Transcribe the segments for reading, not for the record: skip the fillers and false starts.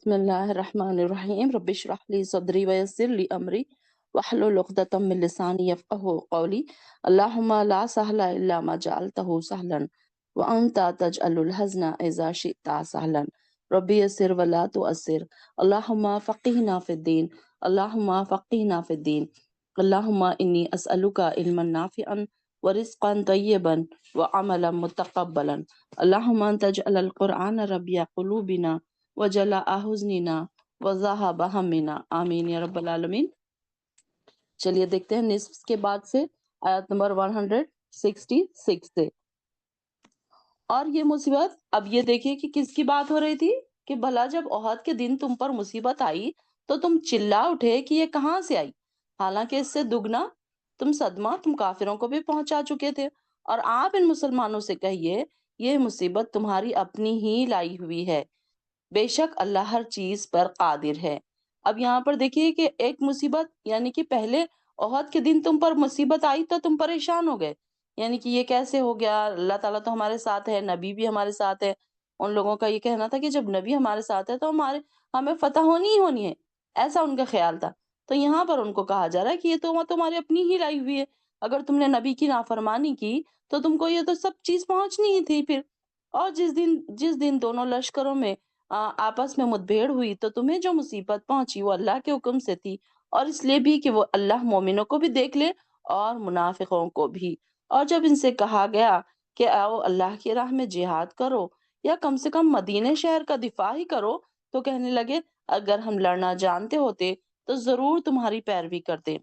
بسم الله الرحمن الرحيم رب اشرح لي صدري ويسر لي أمري واحلل عقدة من لساني يفقه قولي. اللهم لا سهل إلا ما جعلته سهلا وأنت تجعل الحزن إذا شئت سهلا. ربي يسر ولا تؤسر. اللهم فقهنا في الدين. اللهم فقهنا في الدين. اللهم إني أسألك علما نافعا ورزقا طيبا وعملا متقبلا. اللهم أن تجعل القرآن ربيع قلوبنا وجلاء حزننا وذهاب همنا آمین یا رب العالمین۔ چلیے دیکھتے ہیں نصف کے بعد سے آیت نمبر 166 سے۔ اور یہ مصیبت، اب یہ دیکھیے کہ کس کی بات ہو رہی تھی کہ بھلا جب احد کے دن تم پر مصیبت آئی تو تم چلا اٹھے کہ یہ کہاں سے آئی، حالانکہ اس سے دگنا تم صدمہ تم کافروں کو بھی پہنچا چکے تھے۔ اور آپ ان مسلمانوں سے کہیے یہ مصیبت تمہاری اپنی ہی لائی ہوئی ہے، بے شک اللہ ہر چیز پر قادر ہے۔ اب یہاں پر دیکھیے کہ ایک مصیبت، یعنی کہ پہلے احد کے دن تم پر مصیبت آئی تو تم پریشان ہو گئے، یعنی کہ یہ کیسے ہو گیا، اللہ تعالیٰ تو ہمارے ساتھ ہے، نبی بھی ہمارے ساتھ ہے۔ ان لوگوں کا یہ کہنا تھا کہ جب نبی ہمارے ساتھ ہے تو ہمیں فتح ہونی ہی ہونی ہے، ایسا ان کا خیال تھا۔ تو یہاں پر ان کو کہا جا رہا ہے کہ یہ تو تمہاری اپنی ہی لائی ہوئی ہے، اگر تم نے نبی کی نافرمانی کی تو تم کو یہ تو سب چیز پہنچنی ہی تھی پھر۔ اور جس دن دونوں لشکروں میں آپس میں مدبھیڑ ہوئی تو تمہیں جو مصیبت پہنچی وہ اللہ کے حکم سے تھی، اور اس لیے بھی کہ وہ اللہ مومنوں کو بھی دیکھ لے اور منافقوں کو بھی۔ اور جب ان سے کہا گیا کہ آؤ اللہ کی راہ میں جہاد کرو یا کم سے کم مدینے شہر کا دفاع ہی کرو، تو کہنے لگے اگر ہم لڑنا جانتے ہوتے تو ضرور تمہاری پیروی کرتے۔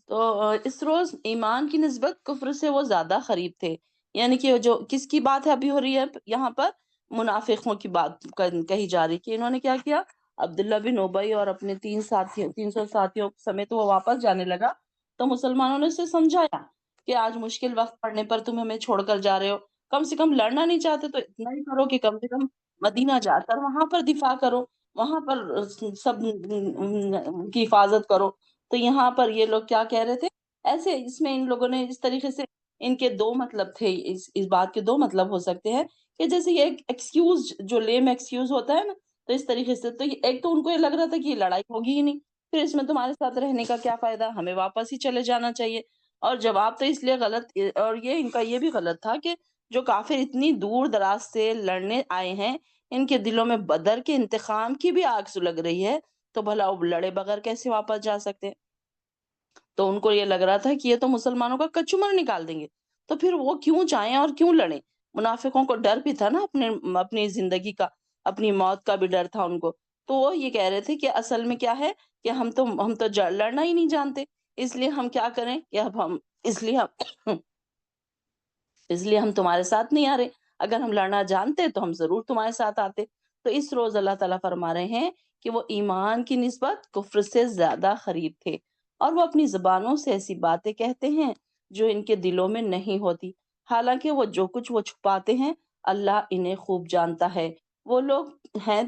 تو اس روز ایمان کی نسبت کفر سے وہ زیادہ قریب تھے، یعنی کہ جو کس کی بات ہے ابھی ہو رہی ہے یہاں پر، منافقوں کی بات کہی جا رہی کہ انہوں نے کیا کیا، عبداللہ بن ابی اور اپنے 300 ساتھیوں سمیت وہ واپس جانے لگا تو مسلمانوں نے اسے سمجھایا کہ آج مشکل وقت پڑنے پر تم ہمیں چھوڑ کر جا رہے ہو، کم سے کم لڑنا نہیں چاہتے تو اتنا ہی کرو کہ کم سے کم مدینہ جا کر وہاں پر دفاع کرو، وہاں پر سب کی حفاظت کرو۔ تو یہاں پر یہ لوگ کیا کہہ رہے تھے، ایسے اس میں ان لوگوں نے اس طریقے سے، ان کے دو مطلب تھے، اس بات کے دو مطلب ہو سکتے ہیں کہ جیسے یہ ایک ایکسکیوز، جو لیم ایکسکیوز ہوتا ہے نا، تو اس طریقے سے تو ایک تو ان کو یہ لگ رہا تھا کہ یہ لڑائی ہوگی ہی نہیں، پھر اس میں تمہارے ساتھ رہنے کا کیا فائدہ، ہمیں واپس ہی چلے جانا چاہیے۔ اور جواب تو اس لیے غلط، اور یہ ان کا یہ بھی غلط تھا کہ جو کافر اتنی دور دراز سے لڑنے آئے ہیں، ان کے دلوں میں بدر کے انتقام کی بھی آگ سلگ رہی ہے، تو بھلا اب لڑے بغیر کیسے واپس جا سکتے؟ تو ان کو یہ لگ رہا تھا کہ یہ تو مسلمانوں کا کچمر نکال دیں گے، تو پھر وہ کیوں جائیں اور کیوں لڑیں؟ منافقوں کو ڈر بھی تھا نا اپنی زندگی کا، اپنی موت کا بھی ڈر تھا ان کو۔ تو وہ یہ کہہ رہے تھے کہ اصل میں کیا ہے کہ ہم تو لڑنا ہی نہیں جانتے، اس لیے ہم کیا کریں کہ اب ہم اس لیے ہم اس لیے ہم تمہارے ساتھ نہیں آ رہے، اگر ہم لڑنا جانتے تو ہم ضرور تمہارے ساتھ آتے۔ تو اس روز اللہ تعالیٰ فرما رہے ہیں کہ وہ ایمان کی نسبت کفر سے زیادہ قریب تھے، اور وہ اپنی زبانوں سے ایسی باتیں کہتے ہیں جو ان کے دلوں میں نہیں ہوتی، حالانکہ وہ جو کچھ وہ چھپاتے ہیں اللہ انہیں خوب جانتا ہے۔ وہ لوگ ہیں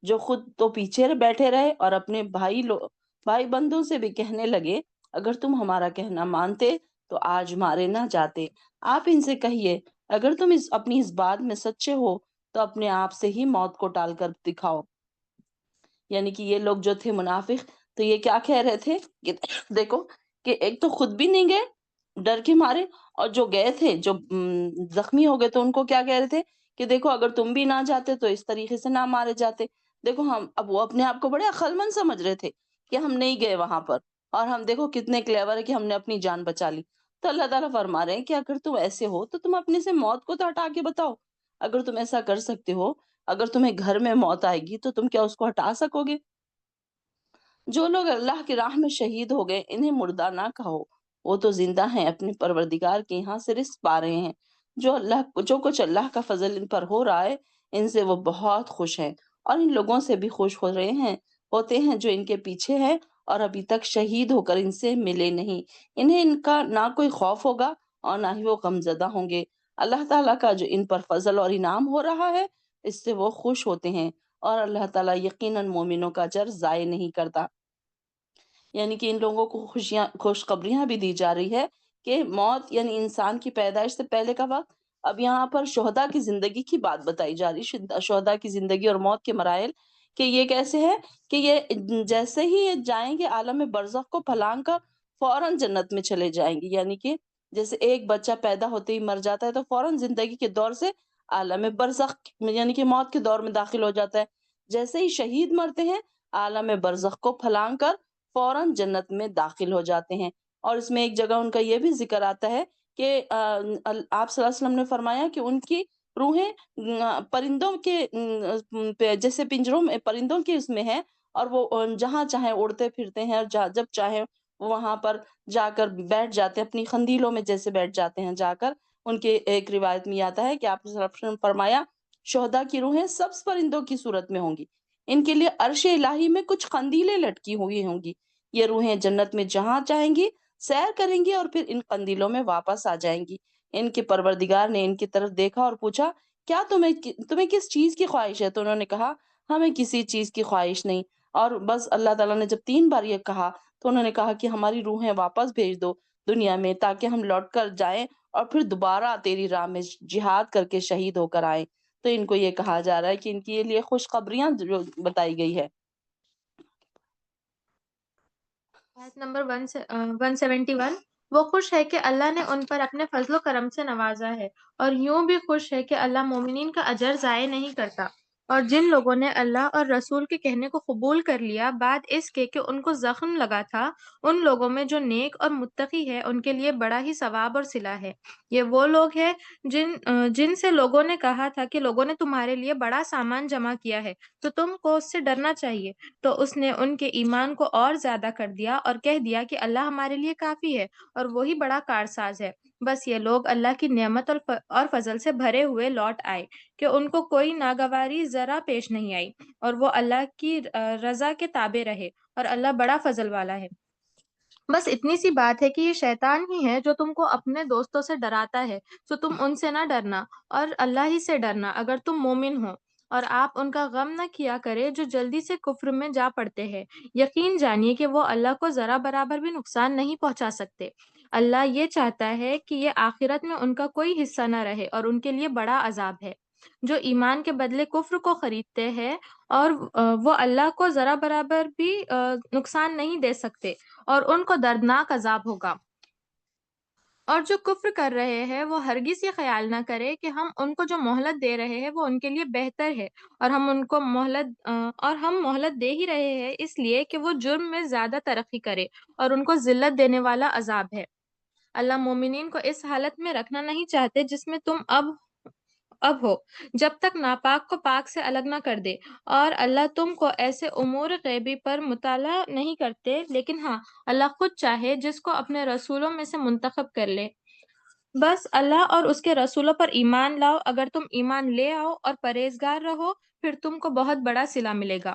جو خود تو پیچھے بیٹھے رہے اور اپنے بھائی بندوں سے بھی کہنے لگے اگر تم ہمارا کہنا مانتے تو آج مارے نہ جاتے۔ آپ ان سے کہیے اگر تم اپنی اس بات میں سچے ہو تو اپنے آپ سے ہی موت کو ٹال کر دکھاؤ۔ یعنی کہ یہ لوگ جو تھے منافق، تو یہ کیا کہہ رہے تھے کہ دیکھو کہ ایک تو خود بھی نہیں گئے ڈر کے مارے، اور جو گئے تھے جو زخمی ہو گئے تو ان کو کیا کہہ رہے تھے کہ دیکھو اگر تم بھی نہ جاتے تو اس طریقے سے نہ مارے جاتے۔ دیکھو اب وہ اپنے آپ کو بڑے عقل مند سمجھ رہے تھے کہ ہم نہیں گئے وہاں پر، اور ہم دیکھو کتنے کلیور ہے کہ ہم نے اپنی جان بچا لی۔ تو اللہ تعالیٰ فرما رہے ہیں کہ اگر تم ایسے ہو تو تم اپنے سے موت کو تو ہٹا کے بتاؤ، اگر تم ایسا کر سکتے ہو، اگر تمہیں گھر میں موت آئے گی تو تم کیا اس کو ہٹا سکو گے؟ جو لوگ اللہ کی راہ میں شہید ہو گئے انہیں مردہ نہ کہو، وہ تو زندہ ہیں، اپنے پروردگار کے یہاں سے رزق پا رہے ہیں۔ جو کچھ اللہ کا فضل ان پر ہو رہا ہے ان سے وہ بہت خوش ہیں، اور ان لوگوں سے بھی خوش ہوتے ہیں جو ان کے پیچھے ہیں اور ابھی تک شہید ہو کر ان سے ملے نہیں۔ انہیں ان کا نہ کوئی خوف ہوگا اور نہ ہی وہ غمزدہ ہوں گے۔ اللہ تعالیٰ کا جو ان پر فضل اور انعام ہو رہا ہے اس سے وہ خوش ہوتے ہیں، اور اللہ تعالیٰ یقیناً مومنوں کا اجر ضائع نہیں کرتا۔ یعنی کہ ان لوگوں کو خوشخبریاں بھی دی جا رہی ہے کہ موت، یعنی انسان کی پیدائش سے پہلے کا وقت اب یہاں پر شہداء کی زندگی کی بات بتائی جا رہی، شہداء کی زندگی اور موت کے مراحل، کہ یہ کیسے ہے کہ یہ جیسے ہی یہ جائیں گے عالم برزخ کو پھلانگ کر فوراً جنت میں چلے جائیں گے. یعنی کہ جیسے ایک بچہ پیدا ہوتے ہی مر جاتا ہے تو فوراً زندگی کے دور سے عالم برزخ یعنی کہ موت کے دور میں داخل ہو جاتا ہے. جیسے ہی شہید مرتے ہیں عالم برزخ کو پھلانگ کر فوراً جنت میں داخل ہو جاتے ہیں. اور اس میں ایک جگہ ان کا یہ بھی ذکر آتا ہے کہ آپ صلی اللہ علیہ وسلم نے فرمایا کہ ان کی روحیں پرندوں کے جیسے پنجروں میں پرندوں کے اس میں ہے، اور وہ جہاں چاہیں اڑتے پھرتے ہیں، اور جب چاہیں وہاں پر جا کر بیٹھ جاتے ہیں، اپنی خندیلوں میں جیسے بیٹھ جاتے ہیں جا کر. ان کے ایک روایت میں آتا ہے کہ آپ نے صلی اللہ علیہ وسلم فرمایا شہداء کی روحیں سبز پرندوں کی صورت میں ہوں گی، ان کے لیے عرش الہی میں کچھ قندیلیں لٹکی ہوئی ہوں گی. یہ روحیں جنت میں جہاں چاہیں گی سیر کریں گی اور پھر ان قندیلوں میں واپس آ جائیں گی. ان کے پروردگار نے ان کی طرف دیکھا اور پوچھا کیا تمہیں کس چیز کی خواہش ہے؟ تو انہوں نے کہا ہمیں کسی چیز کی خواہش نہیں. اور بس اللہ تعالیٰ نے جب 3 بار یہ کہا تو انہوں نے کہا کہ ہماری روحیں واپس بھیج دو دنیا میں، تاکہ ہم لوٹ کر جائیں اور پھر دوبارہ تیری راہ میں جہاد کر کے شہید ہو کر آئیں. تو ان کو یہ کہا جا رہا ہے کہ ان کے لیے خوشخبریاں جو بتائی گئی ہے. آیت نمبر 171، وہ خوش ہے کہ اللہ نے ان پر اپنے فضل و کرم سے نوازا ہے، اور یوں بھی خوش ہے کہ اللہ مومنین کا اجر ضائع نہیں کرتا. اور جن لوگوں نے اللہ اور رسول کے کہنے کو قبول کر لیا بعد اس کے کہ ان کو زخم لگا تھا، ان لوگوں میں جو نیک اور متقی ہے ان کے لیے بڑا ہی ثواب اور صلہ ہے. یہ وہ لوگ ہیں جن سے لوگوں نے کہا تھا کہ لوگوں نے تمہارے لیے بڑا سامان جمع کیا ہے تو تم کو اس سے ڈرنا چاہیے، تو اس نے ان کے ایمان کو اور زیادہ کر دیا اور کہہ دیا کہ اللہ ہمارے لیے کافی ہے اور وہی بڑا کارساز ہے. بس یہ لوگ اللہ کی نعمت اور فضل سے بھرے ہوئے لوٹ آئے کہ ان کو کوئی ناگواری ذرا پیش نہیں آئی، اور وہ اللہ کی رضا کے تابع رہے، اور اللہ بڑا فضل والا ہے. بس اتنی سی بات ہے کہ یہ شیطان ہی ہے جو تم کو اپنے دوستوں سے ڈراتا ہے، تو تم ان سے نہ ڈرنا اور اللہ ہی سے ڈرنا اگر تم مومن ہو. اور آپ ان کا غم نہ کیا کرے جو جلدی سے کفر میں جا پڑتے ہیں. یقین جانیے کہ وہ اللہ کو ذرا برابر بھی نقصان نہیں پہنچا سکتے. اللہ یہ چاہتا ہے کہ یہ آخرت میں ان کا کوئی حصہ نہ رہے اور ان کے لیے بڑا عذاب ہے. جو ایمان کے بدلے کفر کو خریدتے ہیں اور وہ اللہ کو ذرا برابر بھی نقصان نہیں دے سکتے، اور ان کو دردناک عذاب ہوگا. اور جو کفر کر رہے ہیں وہ ہرگز یہ خیال نہ کرے کہ ہم ان کو جو مہلت دے رہے ہیں وہ ان کے لیے بہتر ہے، اور ہم ان کو مہلت دے ہی رہے ہیں اس لیے کہ وہ جرم میں زیادہ ترقی کرے، اور ان کو ذلت دینے والا عذاب ہے. اللہ مومنین کو اس حالت میں رکھنا نہیں چاہتے جس میں تم اب ہو، جب تک ناپاک کو پاک سے الگ نہ کر دے. اور اللہ تم کو ایسے امور غیبی پر مطلع نہیں کرتے، لیکن ہاں اللہ خود چاہے جس کو اپنے رسولوں میں سے منتخب کر لے. بس اللہ اور اس کے رسولوں پر ایمان لاؤ. اگر تم ایمان لے آؤ اور پرہیزگار رہو پھر تم کو بہت بڑا صلہ ملے گا.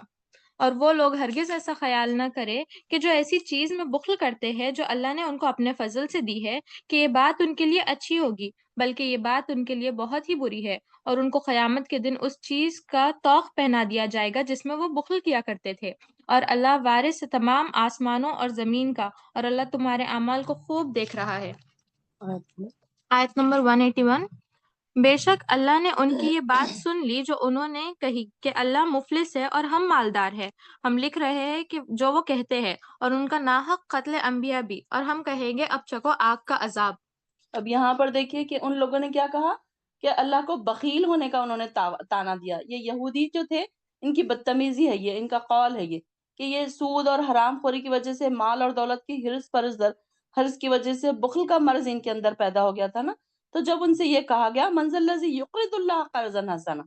اور وہ لوگ ہرگز ایسا خیال نہ کرے کہ جو ایسی چیز میں بخل کرتے ہیں جو اللہ نے ان کو اپنے فضل سے دی ہے کہ یہ بات ان کے لیے اچھی ہوگی، بلکہ یہ بات ان کے لیے بہت ہی بری ہے، اور ان کو قیامت کے دن اس چیز کا طوق پہنا دیا جائے گا جس میں وہ بخل کیا کرتے تھے. اور اللہ وارث ہے تمام آسمانوں اور زمین کا، اور اللہ تمہارے اعمال کو خوب دیکھ رہا ہے. آیت نمبر 181، بے شک اللہ نے ان کی یہ بات سن لی جو انہوں نے کہی کہ اللہ مفلس ہے اور ہم مالدار ہیں. ہم لکھ رہے ہیں کہ جو وہ کہتے ہیں، اور ان کا ناحق قتل انبیاء بھی، اور ہم کہیں گے اب چکو آگ کا عذاب. اب یہاں پر دیکھیے کہ ان لوگوں نے کیا کہا کہ اللہ کو بخیل ہونے کا انہوں نے تانا دیا. یہ یہودی جو تھے ان کی بدتمیزی ہے، یہ ان کا قول ہے، یہ کہ یہ سود اور حرام خوری کی وجہ سے مال اور دولت کی حرص کی وجہ سے بخل کا مرض ان کے اندر پیدا ہو گیا تھا نا. تو جب ان سے یہ کہا گیا منزل الذی یقرض اللہ قرضا حسنا،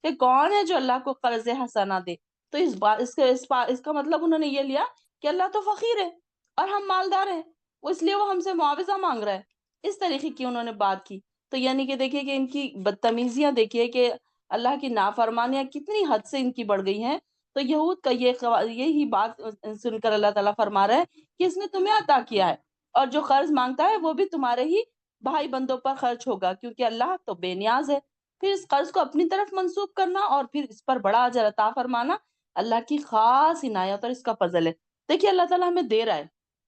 کہ کون ہے جو اللہ کو قرض حسنا دے، تو اس کا مطلب انہوں نے یہ لیا کہ اللہ تو فقیر ہے اور ہم مالدار ہیں، اس لیے وہ ہم سے معاوضہ مانگ رہا ہے. اس طریقے کی انہوں نے بات کی. تو یعنی کہ دیکھیے کہ ان کی بدتمیزیاں دیکھیے کہ اللہ کی نافرمانیاں کتنی حد سے ان کی بڑھ گئی ہیں. تو یہود کا یہی بات سن کر اللہ تعالیٰ فرما رہا ہے کہ اس نے تمہیں عطا کیا ہے، اور جو قرض مانگتا ہے وہ بھی تمہارے ہی بھائی بندوں پر خرچ ہوگا، کیونکہ اللہ تو بے نیاز ہے. پھر اس قرض کو اپنی طرف منسوب کرنا اور پھر اس پر بڑا اجر عطا فرمانا اللہ کی خاص عنایت اور اس کا فضل ہے. دیکھیے اللہ تعالیٰ ہمیں دے رہا ہے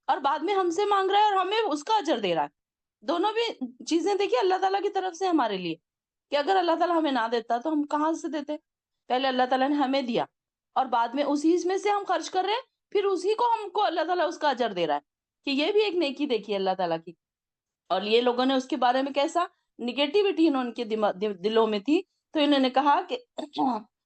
اور بعد میں ہم سے مانگ رہا ہے اور ہمیں اس کا اجر دے رہا ہے. دونوں بھی چیزیں دیکھیے اللہ تعالیٰ کی طرف سے ہمارے لیے، کہ اگر اللہ تعالیٰ ہمیں نہ دیتا تو ہم کہاں سے دیتے؟ پہلے اللہ تعالیٰ نے ہمیں دیا اور بعد میں اسی میں سے ہم خرچ کر رہے ہیں، پھر اسی کو ہم کو اللہ تعالیٰ اس کا اجر دے رہا ہے، کہ یہ بھی ایک نیکی دیکھی اللہ تعالیٰ کی۔ اور یہ لوگوں نے اس کے بارے میں کیسا نگیٹیوٹی انہوں کے دلوں میں تھی، تو انہوں نے کہا کہ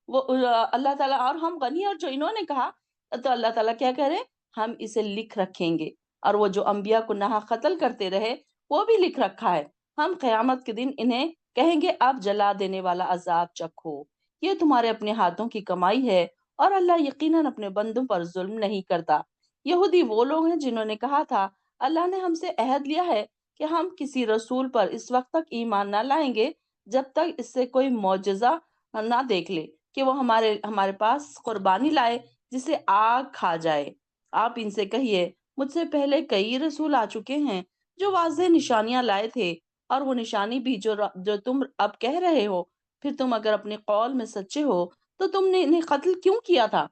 وہ اللہ تعالیٰ، اور ہم غنی، اور جو انہوں نے کہا تو اللہ تعالیٰ کیا کہہ رہے، ہم اسے لکھ رکھیں گے، اور وہ جو انبیاء کو ناحق قتل کرتے رہے وہ بھی لکھ رکھا ہے، ہم قیامت کے دن انہیں کہیں گے اب جلا دینے والا عذاب چکھو، یہ تمہارے اپنے ہاتھوں کی کمائی ہے اور اللہ یقیناً اپنے بندوں پر ظلم نہیں کرتا۔ یہودی وہ لوگ ہیں جنہوں نے کہا تھا اللہ نے ہم سے عہد لیا ہے کہ ہم کسی رسول پر اس وقت تک ایمان نہ لائیں گے جب تک اس سے کوئی معجزہ نہ دیکھ لے کہ وہ ہمارے پاس قربانی لائے جسے آگ کھا جائے۔ آپ ان سے کہیے مجھ سے پہلے کئی رسول آ چکے ہیں جو واضح نشانیاں لائے تھے، اور وہ نشانی بھی جو تم اب کہہ رہے ہو، پھر تم اگر اپنے قول میں سچے ہو تو تم نے انہیں قتل کیوں کیا تھا؟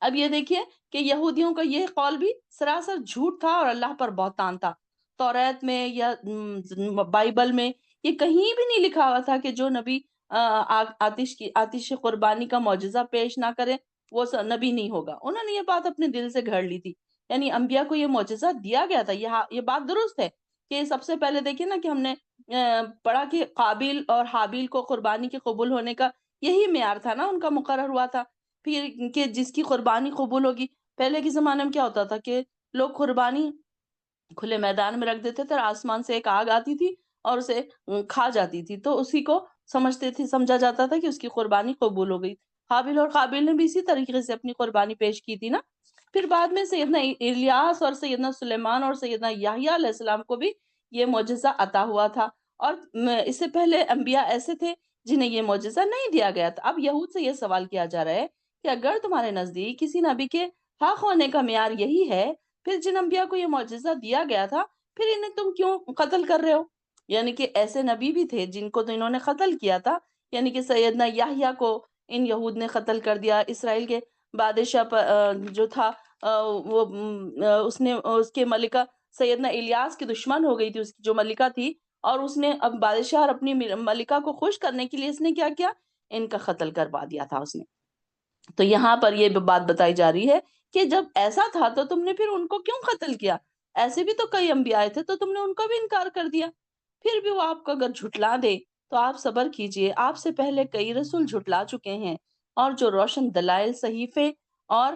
اب یہ دیکھیے کہ یہودیوں کا یہ قول بھی سراسر جھوٹ تھا اور اللہ پر بہتان تھا۔ توریت میں یا بائبل میں یہ کہیں بھی نہیں لکھا ہوا تھا کہ جو نبی آتش قربانی کا معجزہ پیش نہ کرے وہ نبی نہیں ہوگا۔ انہوں نے یہ بات اپنے دل سے گھڑ لی تھی، یعنی انبیاء کو یہ معجزہ دیا گیا تھا۔ یہ بات درست ہے کہ سب سے پہلے دیکھیں نا کہ ہم نے پڑھا کہ قابیل اور حابیل کو قربانی کے قبول ہونے کا یہی معیار تھا نا، ان کا مقرر ہوا تھا پھر کہ جس کی قربانی قبول ہوگی۔ پہلے کے زمانے میں کیا ہوتا تھا کہ لوگ قربانی کھلے میدان میں رکھ دیتے تھے اور آسمان سے ایک آگ آتی تھی اور اسے کھا جاتی تھی، تو اسی کو سمجھا جاتا تھا کہ اس کی قربانی قبول ہو گئی۔ حابیل اور قابیل نے بھی اسی طریقے سے اپنی قربانی پیش کی تھی نا۔ پھر بعد میں سیدنا الیاس اور سیدنا سلیمان اور سیدنا یحییٰ علیہ السلام کو بھی یہ معجزہ عطا ہوا تھا، اور اس سے پہلے انبیاء ایسے تھے جنہیں یہ معجزہ نہیں دیا گیا تھا۔ اب یہود سے یہ سوال کیا جا رہا ہے کہ اگر تمہارے نزدیک کسی نبی کے حق ہونے کا معیار یہی ہے، پھر جن انبیاء کو یہ معجزہ دیا گیا تھا پھر انہیں تم کیوں قتل کر رہے ہو؟ یعنی کہ ایسے نبی بھی تھے جن کو تو انہوں نے قتل کیا تھا، یعنی کہ سیدنا یحییٰ کو ان یہود نے قتل کر دیا۔ اسرائیل کے بادشاہ جو تھا وہ اس کے ملکہ سیدنا الیاس کی دشمن ہو گئی تھی، اس کی جو ملکہ تھی، اور اس نے اب بادشاہ اور اپنی ملکہ کو خوش کرنے کے لیے اس نے کیا کیا، ان کا قتل کروا دیا تھا اس نے۔ تو یہاں پر یہ بات بتائی جا رہی ہے کہ جب ایسا تھا تو تم نے پھر ان کو کیوں قتل کیا؟ ایسے بھی تو کئی انبیاء آئے تھے تو تم نے ان کا بھی انکار کر دیا۔ پھر بھی وہ آپ کو اگر جھٹلا دے تو آپ صبر کیجئے، آپ سے پہلے کئی رسول جھٹلا چکے ہیں، اور جو روشن دلائل صحیفے اور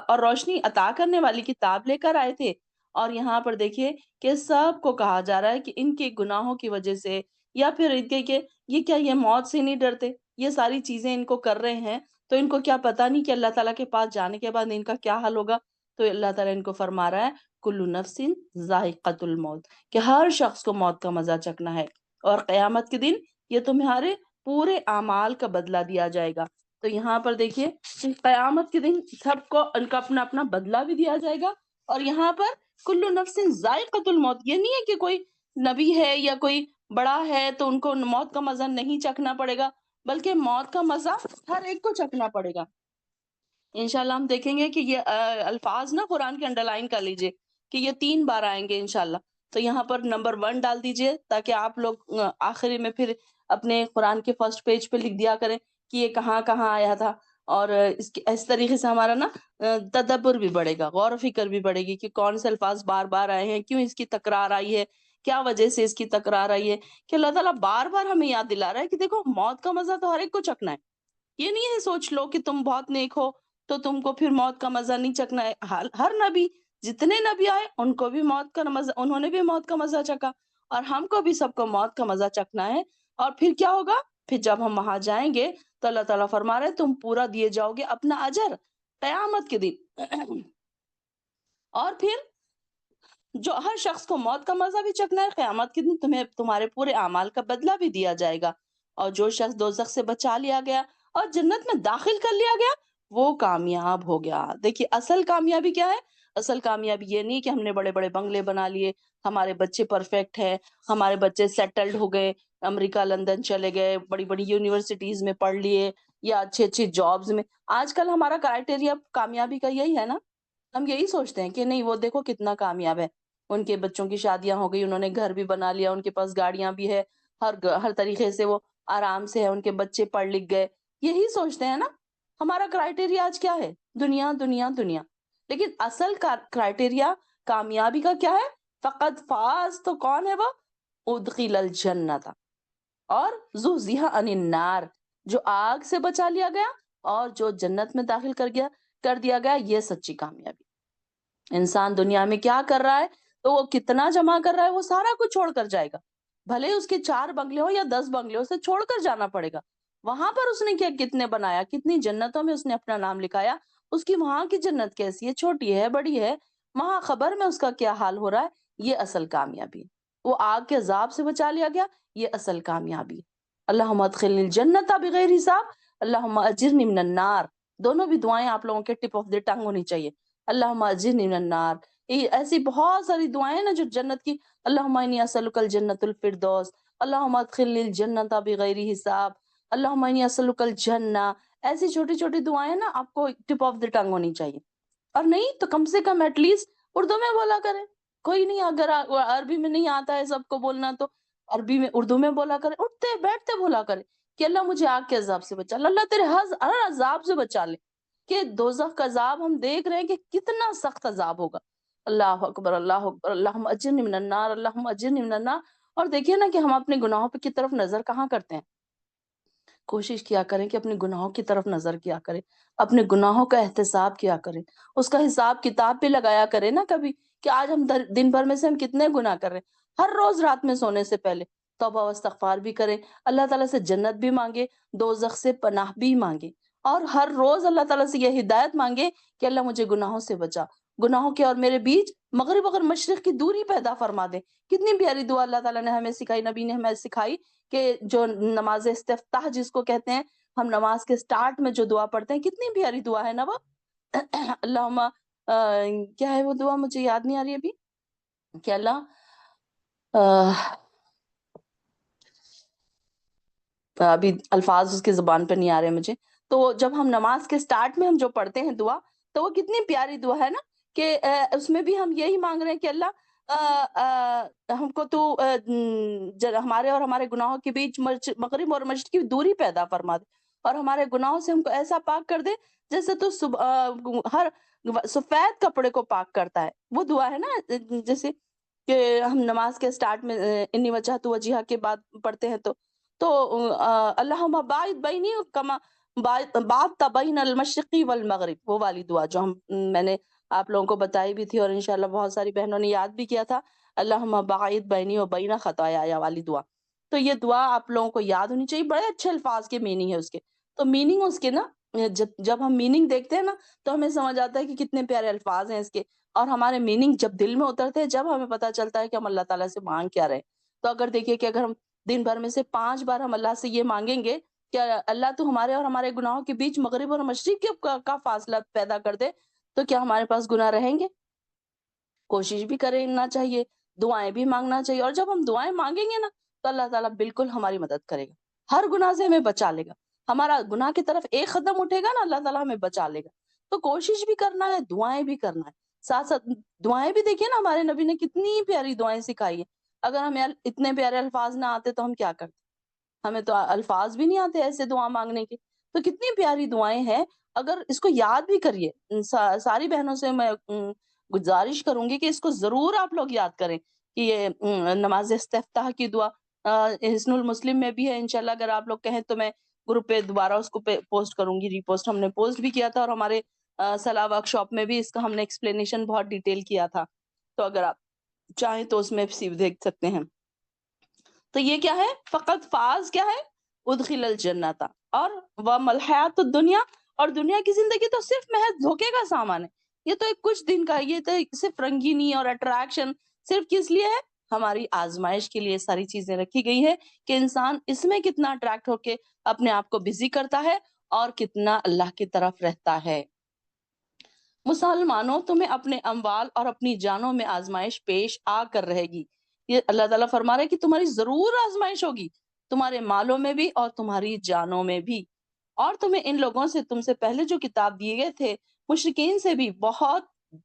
اور روشنی عطا کرنے والی کتاب لے کر آئے تھے۔ اور یہاں پر دیکھیے کہ سب کو کہا جا رہا ہے کہ ان کے گناہوں کی وجہ سے، یا پھر ان کے کہ یہ کیا یہ موت سے نہیں ڈرتے، یہ ساری چیزیں ان کو کر رہے ہیں تو ان کو کیا پتا نہیں کہ اللہ تعالیٰ کے پاس جانے کے بعد ان کا کیا حل ہوگا؟ تو اللہ تعالیٰ ان کو فرما رہا ہے کلو نفس ذائقۃ الموت، کہ ہر شخص کو موت کا مزہ چکھنا ہے، اور قیامت کے دن یہ تمہارے پورے اعمال کا بدلہ دیا جائے گا۔ تو یہاں پر دیکھیے کہ قیامت کے دن سب کو ان کا اپنا اپنا بدلہ بھی دیا جائے گا، اور یہاں پر کلو نفس ذائقۃ الموت یہ نہیں ہے کہ کوئی نبی ہے یا کوئی بڑا ہے تو ان کو موت کا مزہ نہیں چکھنا پڑے گا، بلکہ موت کا مزہ ہر ایک کو چکھنا پڑے گا۔ انشاءاللہ ہم دیکھیں گے کہ یہ الفاظ نا قرآن کے انڈر لائن کر لیجئے کہ یہ 3 بار آئیں گے انشاءاللہ۔ تو یہاں پر نمبر 1 ڈال دیجئے تاکہ آپ لوگ آخری میں پھر اپنے قرآن کے فرسٹ پیج پہ لکھ دیا کریں کہ یہ کہاں کہاں آیا تھا، اور اس طریقے سے ہمارا نا تدبر بھی بڑھے گا، غور و فکر بھی بڑھے گی کہ کون سے الفاظ بار بار آئے ہیں، کیوں اس کی تکرار آئی ہے، کیا وجہ سے اس کی تکرار آئی ہے، کہ اللہ تعالیٰ بار بار ہمیں یاد دلا رہا ہے کہ دیکھو موت کا مزہ تو ہر ایک کو چکھنا ہے۔ یہ نہیں ہے سوچ لو کہ تم بہت نیک ہو تو تم کو پھر موت کا مزہ نہیں چکھنا ہے۔ ہر نبی، جتنے نبی آئے ان کو بھی موت کا مزہ، انہوں نے بھی موت کا مزہ چکھا، اور ہم کو بھی سب کو موت کا مزہ چکھنا ہے۔ اور پھر کیا ہوگا؟ پھر جب ہم وہاں جائیں گے تو اللہ تعالیٰ فرما رہے تم پورا دیے جاؤ گے اپنا اجر قیامت کے دن۔ اور پھر جو ہر شخص کو موت کا مزہ بھی چکھنا ہے، قیامت کے دن تمہیں تمہارے پورے اعمال کا بدلہ بھی دیا جائے گا۔ اور جو شخص دوزخ سے بچا لیا گیا اور جنت میں داخل کر لیا گیا وہ کامیاب ہو گیا۔ دیکھیے اصل کامیابی کیا ہے؟ اصل کامیابی یہ نہیں کہ ہم نے بڑے بڑے بنگلے بنا لیے، ہمارے بچے پرفیکٹ ہیں، ہمارے بچے سیٹلڈ ہو گئے، امریکہ لندن چلے گئے، بڑی بڑی یونیورسٹیز میں پڑھ لیے، یا اچھے اچھے جابز میں۔ آج کل ہمارا کرائٹیریا کامیابی کا یہی ہے نا ہم یہی سوچتے ہیں کہ نہیں وہ دیکھو کتنا کامیاب ہے، ان کے بچوں کی شادیاں ہو گئی، انہوں نے گھر بھی بنا لیا، ان کے پاس گاڑیاں بھی ہے، ہر طریقے سے وہ آرام سے ہے، ان کے بچے پڑھ لکھ گئے، یہی سوچتے ہیں نا۔ ہمارا کرائٹیریا آج کیا ہے؟ دنیا دنیا دنیا۔ لیکن اصل کرائٹیریا کامیابی کا کیا ہے؟ فقط فاز تو کون ہے وہ؟ ادخل الجنت، اور زحزح عن النار، جو آگ سے بچا لیا گیا اور جو جنت میں داخل کر دیا گیا، یہ سچی کامیابی۔ انسان دنیا میں کیا کر رہا ہے، تو وہ کتنا جمع کر رہا ہے، وہ سارا کچھ چھوڑ کر جائے گا، بھلے اس کے 4 بنگلے ہو یا 10 بنگلے ہو، اسے چھوڑ کر جانا پڑے گا۔ وہاں پر اس نے کیا کتنے بنایا، کتنی جنتوں میں اس نے اپنا نام لکھایا، اس کی وہاں کی جنت کیسی ہے، چھوٹی ہے بڑی ہے، وہاں خبر میں اس کا کیا حال ہو رہا ہے، یہ اصل کامیابی ہے۔ وہ آگ کے عذاب سے بچا لیا گیا، یہ اصل کامیابی ہے۔ اللہم ادخلنی الجنت بغیر حساب، اللہم اجرنی من النار، دونوں بھی دعائیں آپ لوگوں کے ٹپ آف دی ٹنگ ہونی چاہیے۔ اللہم اجرنی من النار، یہ ایسی بہت ساری دعائیں ہیں نا جو جنت کی، اللہم انی اسألک الجنت الفردوس، اللہم ادخلنی الجنت بغیر حساب، اللہم انی اسألک الجنہ، ایسی چھوٹی چھوٹی دعائیں نا آپ کو ٹپ آف دی ٹنگ ہونی چاہیے۔ اور نہیں تو کم سے کم ایٹ لیسٹ اردو میں بولا کریں، کوئی نہیں اگر عربی میں نہیں آتا ہے سب کو بولنا تو عربی میں اردو میں بولا کریں، اٹھتے بیٹھتے بولا کریں کہ اللہ مجھے آگ کے عذاب سے بچا لے، اللہ تیرے ہر عذاب سے بچا لے، کہ دوزخ کا عذاب ہم دیکھ رہے ہیں کہ کتنا سخت عذاب ہوگا۔ اللہ اکبر اللہ اکبر، اللہم اجرنی من النار، اللہم اجرنی من النار۔ اور دیکھیے نا کہ ہم اپنے گناہوں کی طرف نظر کہاں کرتے ہیں، کوشش کیا کریں کہ اپنے گناہوں کی طرف نظر کیا کریں، اپنے گناہوں کا احتساب کیا کریں، اس کا حساب کتاب پہ لگایا کریں نا کبھی، کہ آج ہم دن بھر میں سے ہم کتنے گناہ کر رہے ہیں۔ ہر روز رات میں سونے سے پہلے توبہ و استغفار بھی کریں، اللہ تعالیٰ سے جنت بھی مانگے، دوزخ سے پناہ بھی مانگے، اور ہر روز اللہ تعالیٰ سے یہ ہدایت مانگے کہ اللہ مجھے گناہوں سے بچا، گناہوں کے اور میرے بیچ مغرب اور مشرق کی دوری پیدا فرما دے۔ کتنی پیاری دعا اللہ تعالیٰ نے ہمیں سکھائی، نبی نے ہمیں سکھائی، کہ جو نماز استفتاح جس کو کہتے ہیں، ہم نماز کے سٹارٹ میں جو دعا پڑھتے ہیں، کتنی پیاری دعا ہے نا وہ۔ اللہم کیا ہے وہ دعا، مجھے یاد نہیں آ رہی ابھی، کہ اللہ ابھی الفاظ اس کی زبان پہ نہیں آ رہے مجھے۔ تو جب ہم نماز کے سٹارٹ میں ہم جو پڑھتے ہیں دعا، تو وہ کتنی پیاری دعا ہے نا، کہ اس میں بھی ہم یہی مانگ رہے ہیں کہ اللہ ہم کو تو ہمارے اور ہمارے گناہوں کے بیچ مغرب اور مشرق کی دوری پیدا فرما دے، اور ہمارے گناہوں سے ہم کو ایسا پاک کر دے جیسے تو ہر سفید کپڑے کو پاک کرتا ہے، وہ دعا ہے نا۔ جیسے کہ ہم نماز کے سٹارٹ میں انی وجہت وجہہ کے بعد پڑھتے ہیں، تو اللہم باعث بینی کما بات بین المشرقی والمغرب، وہ والی دعا جو میں نے آپ لوگوں کو بتائی بھی تھی، اور انشاءاللہ بہت ساری بہنوں نے یاد بھی کیا تھا، اللہم باعث بینی و بین خطایا والی دعا۔ تو یہ دعا آپ لوگوں کو یاد ہونی چاہیے، بڑے اچھے الفاظ کے میننگ ہے اس کے۔ تو میننگ اس کے نا، جب ہم میننگ دیکھتے ہیں نا تو ہمیں سمجھ آتا ہے کہ کتنے پیارے الفاظ ہیں اس کے، اور ہمارے میننگ جب دل میں اترتے ہیں، جب ہمیں پتہ چلتا ہے کہ ہم اللہ تعالیٰ سے مانگ کیا رہے۔ تو اگر دیکھیے کہ اگر ہم دن بھر میں سے 5 بار ہم اللہ سے یہ مانگیں گے کہ اللہ تو ہمارے اور ہمارے گناہوں کے بیچ مغرب اور مشرق کا فاصلہ پیدا کر دے، تو کیا ہمارے پاس گناہ رہیں گے؟ کوشش بھی کرنا چاہیے، دعائیں بھی مانگنا چاہیے، اور جب ہم دعائیں مانگیں گے نا تو اللہ تعالیٰ بالکل ہماری مدد کرے گا، ہر گناہ سے ہمیں بچا لے گا، ہمارا گناہ کی طرف ایک قدم اٹھے گا نا، اللہ تعالیٰ ہمیں بچا لے گا۔ تو کوشش بھی کرنا ہے، دعائیں بھی کرنا ہے، ساتھ ساتھ دعائیں بھی۔ دیکھیے نا ہمارے نبی نے کتنی پیاری دعائیں سکھائی ہیں، اگر ہمیں اتنے پیارے الفاظ نہ آتے تو ہم کیا کرتے، ہمیں تو الفاظ بھی نہیں آتے ایسے دعا مانگنے کے۔ تو کتنی پیاری دعائیں ہیں، اگر اس کو یاد بھی کریے، ساری بہنوں سے میں گزارش کروں گی کہ اس کو ضرور آپ لوگ یاد کریں، کہ یہ نماز استفتاح کی دعا حسن المسلم میں بھی ہے، انشاءاللہ اگر آپ لوگ کہیں تو میں گروپ پہ دوبارہ اس کو پوسٹ کروں گی، ری پوسٹ ہم نے پوسٹ بھی کیا تھا، اور ہمارے صلاح ورک شاپ میں بھی اس کا ہم نے ایکسپلینیشن بہت ڈیٹیل کیا تھا، تو اگر آپ چاہیں تو اس میں دیکھ سکتے ہیں۔ تو یہ کیا ہے، فقط فاز کیا ہے، ادخل الجنت، اور وما الحیات الدنیا، اور دنیا کی زندگی تو صرف محض دھوکے کا سامان ہے، یہ تو ایک کچھ دن کا، یہ تو صرف رنگینی اور اٹریکشن صرف کس لیے ہے، ہماری آزمائش کے لیے ساری چیزیں رکھی گئی ہے، کہ انسان اس میں کتنا اٹریکٹ ہو کے اپنے آپ کو بزی کرتا ہے اور کتنا اللہ کی طرف رہتا ہے۔ مسلمانوں، تمہیں اپنے اموال اور اپنی جانوں میں آزمائش پیش آ کر رہے گی، یہ اللہ تعالیٰ فرما رہے ہیں کہ تمہاری ضرور آزمائش ہوگی، تمہارے مالوں میں بھی اور تمہاری جانوں میں بھی، اور تمہیں ان لوگوں سے، تم سے پہلے جو کتاب دیے گئے تھے، مشرکین سے بھی بہت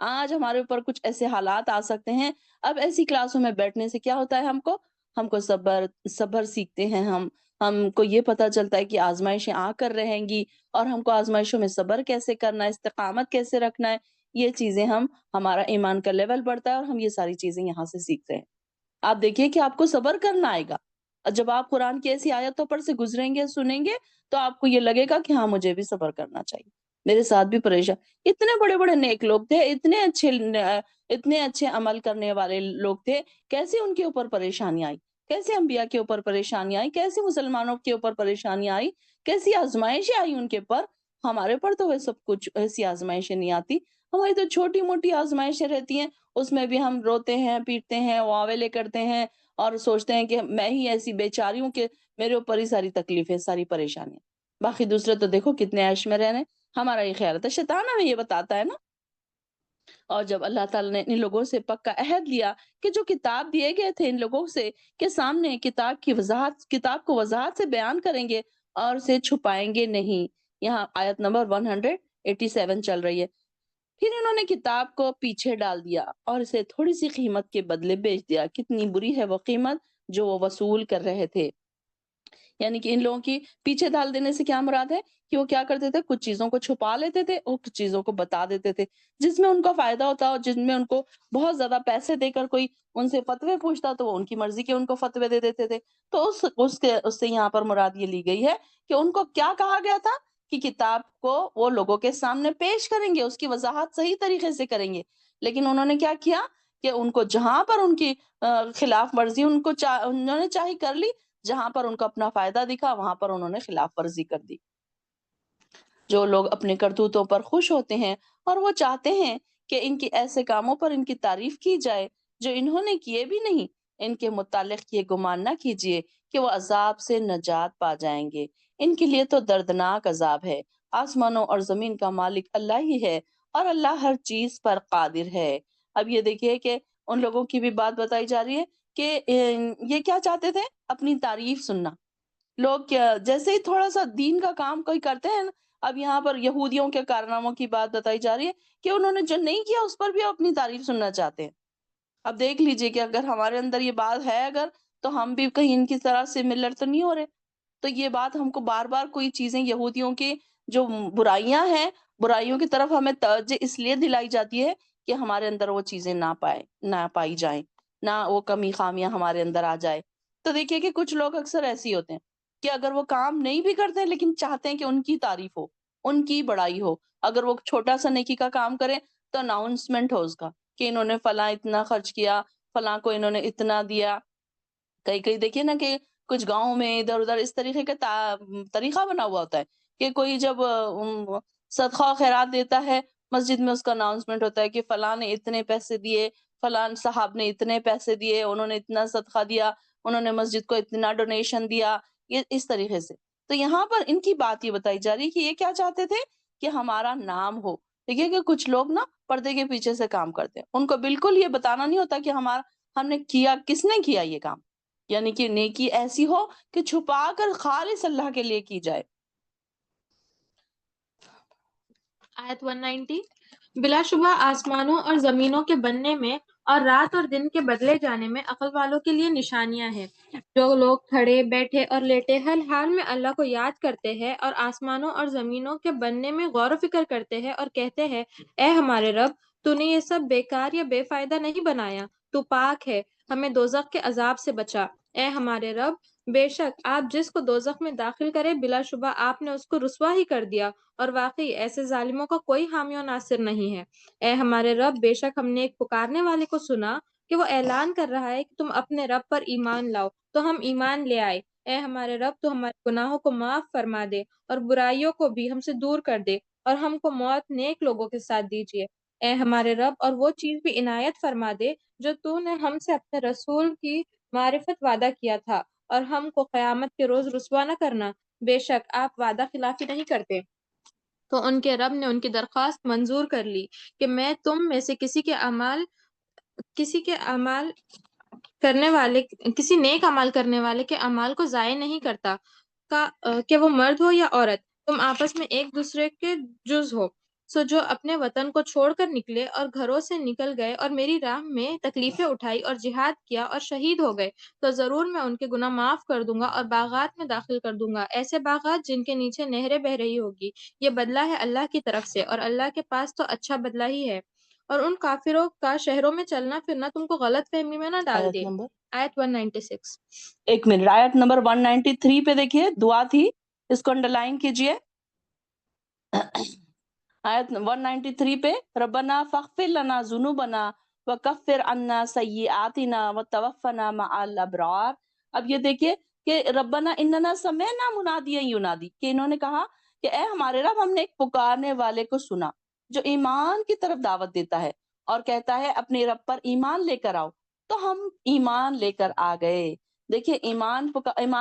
آج ہمارے اوپر کچھ ایسے حالات آ سکتے ہیں، اب ایسی کلاسوں میں بیٹھنے سے کیا ہوتا ہے ہم کو صبر سیکھتے ہیں ہم کو یہ پتہ چلتا ہے کہ آزمائشیں آ کر رہیں گی اور ہم کو آزمائشوں میں صبر کیسے کرنا ہے، استقامت کیسے رکھنا ہے، یہ چیزیں ہمارا ایمان کا لیول بڑھتا ہے اور ہم یہ ساری چیزیں یہاں سے سیکھتے ہیں۔ آپ دیکھیے کہ آپ کو صبر کرنا آئے گا اور جب آپ قرآن کی ایسی آیتوں پر سے گزریں گے سنیں گے تو آپ کو یہ لگے گا کہ ہاں مجھے بھی صبر کرنا چاہیے، میرے ساتھ بھی پریشان اتنے بڑے بڑے نیک لوگ تھے، اتنے اچھے عمل کرنے والے لوگ تھے، کیسے ان کے اوپر پریشانی آئی، کیسے انبیاء کے اوپر پریشانی آئی، کیسے مسلمانوں کے اوپر پریشانی آئی، کیسی آزمائشیں آئی ان کے پر۔ ہمارے پر تو وہ سب کچھ ایسی آزمائشیں نہیں آتی، ہماری تو چھوٹی موٹی آزمائشیں رہتی ہیں، اس میں بھی ہم روتے ہیں پیٹتے ہیں واویلے کرتے ہیں اور سوچتے ہیں کہ میں ہی ایسی بیچاری ہوں کہ میرے اوپر ہی ساری تکلیفیں ساری پریشانیاں، باقی دوسرے تو دیکھو کتنے عیش میں رہنے۔ ہمارا یہ خیال ہے شیطان ہمیں یہ بتاتا ہے نا۔ اور جب اللہ تعالیٰ نے ان لوگوں سے پکا عہد لیا کہ جو کتاب دیے گئے تھے ان لوگوں سے کہ سامنے کتاب کو وضاحت سے بیان کریں گے اور اسے چھپائیں گے نہیں، یہاں آیت نمبر 187 چل رہی ہے، پھر انہوں نے کتاب کو پیچھے ڈال دیا اور اسے تھوڑی سی قیمت کے بدلے بیچ دیا، کتنی بری ہے وہ قیمت جو وہ وصول کر رہے تھے۔ یعنی کہ ان لوگوں کی پیچھے ڈال دینے سے کیا مراد ہے کہ وہ کیا کرتے تھے، کچھ چیزوں کو چھپا لیتے تھے اور کچھ چیزوں کو بتا دیتے تھے جس میں ان کا فائدہ ہوتا اور جس میں ان کو بہت زیادہ پیسے دے کر کوئی ان سے فتوے پوچھتا تو وہ ان کی مرضی کے ان کو فتوے دے دیتے تھے۔ تو اس سے یہاں پر مراد یہ لی گئی ہے کہ ان کو کیا کہا گیا تھا کہ کتاب کو وہ لوگوں کے سامنے پیش کریں گے، اس کی وضاحت صحیح طریقے سے کریں گے، لیکن انہوں نے کیا کیا کہ ان کو جہاں پر ان کی خلاف ورزی انہوں نے چاہی کر لی، جہاں پر ان کو اپنا فائدہ دکھا وہاں پر انہوں نے خلاف ورزی کر دی۔ جو لوگ اپنے کرتوتوں پر خوش ہوتے ہیں اور وہ چاہتے ہیں کہ ان کے ایسے کاموں پر ان کی تعریف کی جائے جو انہوں نے کیے بھی نہیں، ان کے متعلق یہ گمان نہ کیجیے کہ وہ عذاب سے نجات پا جائیں گے، ان کے لیے تو دردناک عذاب ہے۔ آسمانوں اور زمین کا مالک اللہ ہی ہے اور اللہ ہر چیز پر قادر ہے۔ اب یہ دیکھیے کہ ان لوگوں کی بھی بات بتائی جا رہی ہے کہ یہ کیا چاہتے تھے، اپنی تعریف سننا۔ لوگ کیا جیسے ہی تھوڑا سا دین کا کام کوئی کرتے ہیں نا، اب یہاں پر یہودیوں کے کارناموں کی بات بتائی جا رہی ہے کہ انہوں نے جو نہیں کیا اس پر بھی اپنی تعریف سننا چاہتے ہیں۔ اب دیکھ لیجئے کہ اگر ہمارے اندر یہ بات ہے تو ہم بھی کہیں ان کی طرح سملر تو نہیں ہو رہے۔ تو یہ بات ہم کو بار بار کوئی چیزیں یہودیوں کی جو برائیاں ہیں، برائیوں کی طرف ہمیں توجہ اس لیے دلائی جاتی ہے کہ ہمارے اندر وہ چیزیں نہ پائی جائیں، نہ وہ کمی خامیاں ہمارے اندر آ جائے۔ تو دیکھیے کہ کچھ لوگ اکثر ایسے ہی ہوتے ہیں کہ اگر وہ کام نہیں بھی کرتے لیکن چاہتے ہیں کہ ان کی تعریف ہو، ان کی بڑائی ہو، اگر وہ چھوٹا سا نیکی کا کام کریں تو اناؤنسمنٹ ہو اس کا کہ انہوں نے فلاں اتنا خرچ کیا، فلاں کو انہوں نے اتنا دیا۔ کئی کئی دیکھیے نا کہ کچھ گاؤں میں ادھر ادھر اس طریقے کا طریقہ بنا ہوا ہوتا ہے کہ کوئی جب صدقہ خیرات دیتا ہے مسجد میں اس کا اناؤنسمنٹ ہوتا ہے کہ فلاں نے اتنے پیسے دیے، فلاں صاحب نے اتنے پیسے دیے، انہوں نے اتنا صدقہ دیا، انہوں نے مسجد کو اتنا ڈونیشن دیا، یہ اس طریقے سے۔ تو یہاں پر ان کی بات یہ بتائی جا رہی ہے کہ یہ کیا چاہتے تھے کہ ہمارا نام ہو۔ دیکھیے کہ کچھ لوگ نا پردے کے پیچھے سے کام کرتے ہیں، ان کو بالکل یہ بتانا نہیں ہوتا کہ ہم نے کیا، کس نے کیا یہ کام، یعنی کہ نیکی ایسی ہو کہ چھپا کر خالص اللہ کے لیے کی جائے۔ آیت 190 بلا شبہ آسمانوں اور زمینوں کے بننے میں اور رات اور دن کے بدلے جانے میں عقل والوں کے لیے نشانیاں ہیں۔ جو لوگ کھڑے بیٹھے اور لیٹے ہر حال میں اللہ کو یاد کرتے ہیں اور آسمانوں اور زمینوں کے بننے میں غور و فکر کرتے ہیں اور کہتے ہیں اے ہمارے رب، تو نے یہ سب بیکار یا بے فائدہ نہیں بنایا، تو پاک ہے، ہمیں دوزخ کے عذاب سے بچا۔ اے ہمارے رب، بے شک آپ جس کو دوزخ میں داخل کرے بلا شبہ آپ نے اس کو رسوا ہی کر دیا، اور واقعی ایسے ظالموں کا کوئی حامی و ناصر نہیں ہے۔ اے ہمارے رب، بے شک ہم نے ایک پکارنے والے کو سنا کہ وہ اعلان کر رہا ہے کہ تم اپنے رب پر ایمان لاؤ، تو ہم ایمان لے آئے۔ اے ہمارے رب، تو ہمارے گناہوں کو معاف فرما دے اور برائیوں کو بھی ہم سے دور کر دے، اور ہم کو موت نیک لوگوں کے ساتھ دیجیے۔ اے ہمارے رب، اور وہ چیز بھی عنایت فرما دے جو تو نے ہم سے اپنے رسول کی معرفت وعدہ کیا تھا، اور ہم کو قیامت کے روز رسوا نہ کرنا، بے شک آپ وعدہ خلافی نہیں کرتے۔ تو ان کے رب نے ان کی درخواست منظور کر لی کہ میں تم میں سے کسی نیک عمل کرنے والے کے اعمال کو ضائع نہیں کرتا، کہ وہ مرد ہو یا عورت، تم آپس میں ایک دوسرے کے جز ہو۔ سو جو اپنے وطن کو چھوڑ کر نکلے اور گھروں سے نکل گئے اور میری راہ میں تکلیفیں اٹھائی اور جہاد کیا اور شہید ہو گئے، تو ضرور میں ان کے گناہ معاف کر دوں گا اور باغات میں داخل کر دوں گا، ایسے باغات جن کے نیچے نہریں بہہ رہی ہوگی۔ یہ بدلہ ہے اللہ کی طرف سے، اور اللہ کے پاس تو اچھا بدلہ ہی ہے۔ اور ان کافروں کا شہروں میں چلنا پھرنا تم کو غلط فہمی میں نہ ڈال آیت دے۔ نمبر آیت 196۔ ایک منٹ، آیت نمبر 193 پہ دیکھیے، دعا تھی، اس کو انڈرلائن کیجئے۔ آیت 193 پہ، ربنا فاغفر لنا ذنوبنا وکفر عنا سیئاتنا وتوفنا مع الابرار۔ اب یہ دیکھیے کہ ربنا اننا سمعنا منادیا ینادی، کہ انہوں نے کہا کہ اے ہمارے رب، ہم نے ایک پکارنے والے کو سنا جو ایمان کی طرف دعوت دیتا ہے اور کہتا ہے اپنے رب پر ایمان لے کر آؤ، تو ہم ایمان لے کر آ گئے۔ دیکھیے ایمان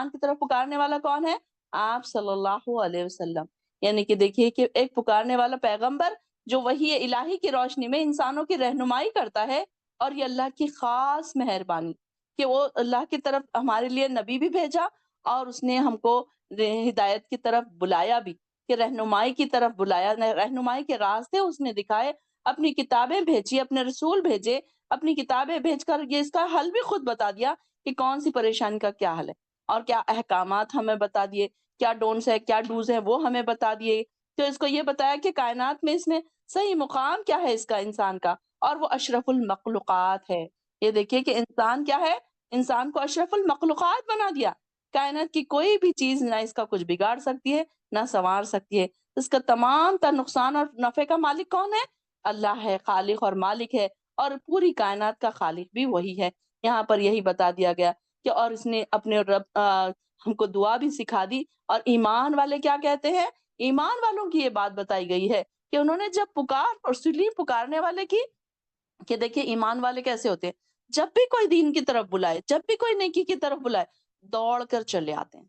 کی طرف پکارنے والا کون ہے؟ آپ صلی اللہ علیہ وسلم۔ یعنی کہ دیکھیے کہ ایک پکارنے والا پیغمبر جو وحی الہی کی روشنی میں انسانوں کی رہنمائی کرتا ہے، اور یہ اللہ کی خاص مہربانی کہ وہ اللہ کی طرف ہمارے لیے نبی بھی بھیجا، اور اس نے ہم کو ہدایت کی طرف بلایا بھی، کہ رہنمائی کی طرف بلایا، رہنمائی کے راستے اس نے دکھائے، اپنی کتابیں بھیجی، اپنے رسول بھیجے، اپنی کتابیں بھیج کر یہ اس کا حل بھی خود بتا دیا کہ کون سی پریشانی کا کیا حل ہے، اور کیا احکامات ہمیں بتا دیے، کیا ڈونٹس ہے، کیا ڈوز ہے، وہ ہمیں بتا دیے۔ تو اس کو یہ بتایا کہ کائنات میں اس میں صحیح مقام کیا ہے اس کا، انسان کا، اور وہ اشرف المخلوقات ہے۔ یہ دیکھیے کہ انسان کیا ہے، انسان کو اشرف المخلوقات بنا دیا۔ کائنات کی کوئی بھی چیز نہ اس کا کچھ بگاڑ سکتی ہے، نہ سنوار سکتی ہے۔ اس کا تمام تر نقصان اور نفع کا مالک کون ہے؟ اللہ ہے، خالق اور مالک ہے، اور پوری کائنات کا خالق بھی وہی ہے۔ یہاں پر یہی بتا دیا گیا کہ اور اس نے اپنے رب ہم کو دعا بھی سکھا دی۔ اور ایمان والے کیا کہتے ہیں؟ ایمان والوں کی یہ بات بتائی گئی ہے کہ انہوں نے جب پکار اور سلی پکارنے والے کی، کہ دیکھیے ایمان والے کیسے ہوتے ہیں، جب بھی کوئی دین کی طرف بلائے، جب بھی کوئی نیکی کی طرف بلائے، دوڑ کر چلے آتے ہیں۔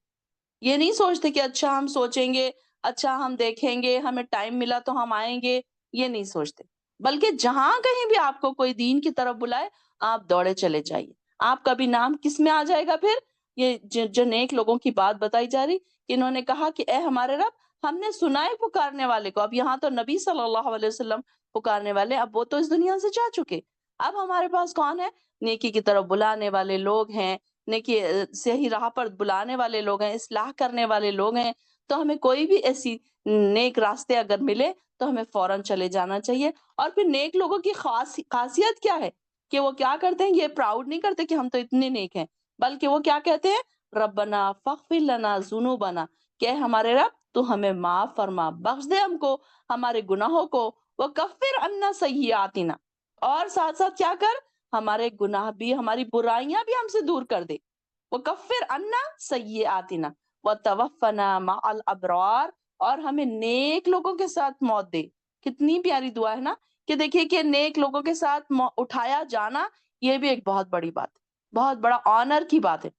یہ نہیں سوچتے کہ اچھا ہم سوچیں گے، اچھا ہم دیکھیں گے، ہمیں ٹائم ملا تو ہم آئیں گے، یہ نہیں سوچتے، بلکہ جہاں کہیں بھی آپ کو کوئی دین کی طرف بلائے، آپ دوڑے چلے جائیے۔ آپ کا بھی نام کس میں آ جائے گا پھر؟ یہ جو نیک لوگوں کی بات بتائی جا رہی کہ انہوں نے کہا کہ اے ہمارے رب، ہم نے سنا ہے پکارنے والے کو۔ اب یہاں تو نبی صلی اللہ علیہ وسلم پکارنے والے، اب وہ تو اس دنیا سے جا چکے، اب ہمارے پاس کون ہے؟ نیکی کی طرف بلانے والے لوگ ہیں، نیکی صحیح راہ پر بلانے والے لوگ ہیں، اصلاح کرنے والے لوگ ہیں۔ تو ہمیں کوئی بھی ایسی نیک راستے اگر ملے تو ہمیں فوراً چلے جانا چاہیے۔ اور پھر نیک لوگوں کی خاصیت کیا ہے کہ وہ کیا کرتے ہیں؟ یہ پراؤڈ نہیں کرتے کہ ہم تو اتنے نیک ہیں، بلکہ وہ کیا کہتے ہیں؟ ربنا فاغفر لنا ذنوبنا، کہ ہمارے رب تو ہمیں معاف فرما، بخش دے ہم کو ہمارے گناہوں کو، وکفر عنا سیئاتنا، اور ساتھ ساتھ کیا کر، ہمارے گناہ بھی، ہماری برائیاں بھی ہم سے دور کر دے، وکفر عنا سیئاتنا وتوفنا مع الابرار، اور ہمیں نیک لوگوں کے ساتھ موت دے۔ کتنی پیاری دعا ہے نا، کہ دیکھیے کہ نیک لوگوں کے ساتھ اٹھایا جانا، یہ بھی ایک بہت بڑی بات ہے، بہت بڑا آنر کی بات ہے۔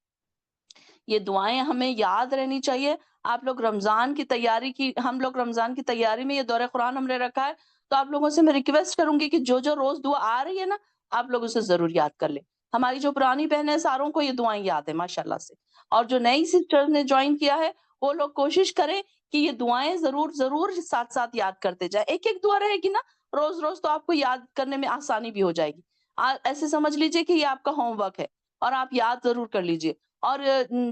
یہ دعائیں ہمیں یاد رہنی چاہیے۔ آپ لوگ رمضان کی تیاری کی، ہم لوگ رمضان کی تیاری میں یہ دورہ قرآن ہم نے رکھا ہے، تو آپ لوگوں سے میں ریکویسٹ کروں گی کہ جو جو روز دعا آ رہی ہے نا، آپ لوگ اسے ضرور یاد کر لیں۔ ہماری جو پرانی بہنیں ساروں کو یہ دعائیں یاد ہیں ماشاءاللہ سے، اور جو نئی سسٹر نے جوائن کیا ہے وہ لوگ کوشش کریں کہ یہ دعائیں ضرور ضرور ساتھ ساتھ یاد کرتے جائیں۔ ایک ایک دعا رہے گی نا روز روز، تو آپ کو یاد کرنے میں آسانی بھی ہو جائے گی۔ ایسے سمجھ لیجئے کہ یہ آپ کا ہوم ورک ہے، اور آپ یاد ضرور کر لیجئے۔ اور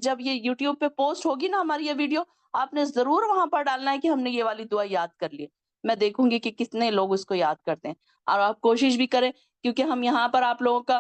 جب یہ یوٹیوب پہ پوسٹ ہوگی نا ہماری یہ ویڈیو، آپ نے ضرور وہاں پر ڈالنا ہے کہ ہم نے یہ والی دعا یاد کر لی۔ میں دیکھوں گی کہ کتنے لوگ اس کو یاد کرتے ہیں، اور آپ کوشش بھی کریں، کیونکہ ہم یہاں پر آپ لوگوں کا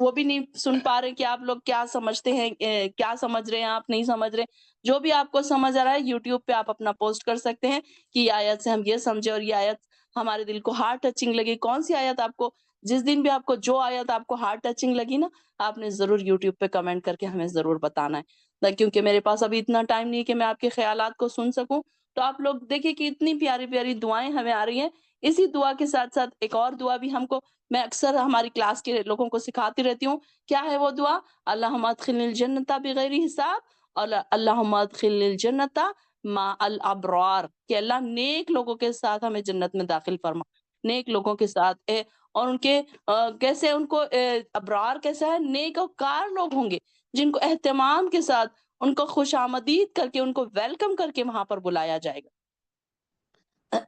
وہ بھی نہیں سن پا رہے کہ آپ لوگ کیا سمجھتے ہیں، کیا سمجھ رہے ہیں، آپ نہیں سمجھ رہے۔ جو بھی آپ کو سمجھ آ رہا ہے یوٹیوب پہ آپ اپنا پوسٹ کر سکتے ہیں کہ یہ آیت سے ہم یہ سمجھے، اور یہ آیت ہمارے دل کو ہارٹ ٹچنگ لگی۔ کون سی آیت آپ کو، جس دن بھی آپ کو جو آیت آپ کو ہارٹ ٹچنگ لگی نا، آپ نے ضرور یوٹیوب پہ کمنٹ کر کے ہمیں ضرور بتانا ہے، کیونکہ میرے پاس ابھی اتنا ٹائم نہیں ہے کہ میں آپ کے خیالات کو سن سکوں۔ تو آپ لوگ دیکھیں کہ اتنی پیاری پیاری دعائیں ہمیں آ رہی ہیں۔ اسی دعا کے ساتھ ساتھ ایک اور دعا بھی ہم کو، میں اکثر ہماری کلاس کے لوگوں کو سکھاتی رہتی ہوں۔ کیا ہے وہ دعا؟ اللہم ادخلنی الجنت بغیر حساب، اور اللہم ادخلنی الجنت مع الابرار، کہ اللہ نیک لوگوں کے ساتھ ہمیں جنت میں داخل فرما، نیک لوگوں کے ساتھ اور ان کے کیسے، ان کو ابرار کیسا ہے؟ نیک و کار لوگ ہوں گے جن کو اہتمام کے ساتھ ان کو خوش آمدید کر کے، ان کو ویلکم کر کے وہاں پر بلایا جائے گا۔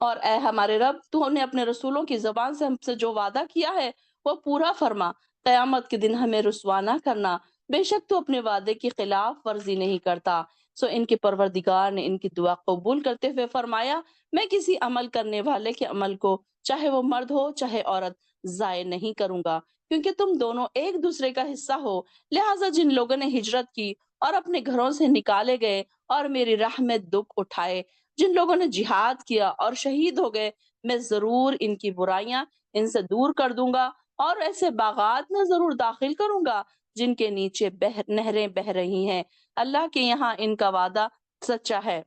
اور اے ہمارے رب تو نے اپنے رسولوں کی زبان سے ہم سے جو وعدہ کیا ہے وہ پورا فرما، قیامت کے دن ہمیں رسوا نہ کرنا، بے شک تو اپنے وعدے کی خلاف ورزی نہیں کرتا۔ سو ان کے پروردگار نے ان کی دعا قبول کرتے ہوئے فرمایا، میں کسی عمل کرنے والے کے عمل کو چاہے وہ مرد ہو چاہے عورت ضائع نہیں کروں گا، کیونکہ تم دونوں ایک دوسرے کا حصہ ہو، لہٰذا جن لوگوں نے ہجرت کی اور اپنے گھروں سے نکالے گئے اور میری راہ میں دکھ اٹھائے، جن لوگوں نے جہاد کیا اور شہید ہو گئے، میں ضرور ان کی برائیاں ان سے دور کر دوں گا اور ایسے باغات میں ضرور داخل کروں گا جن کے نیچے نہریں بہ رہی ہیں۔ اللہ کے یہاں ان کا وعدہ سچا ہے،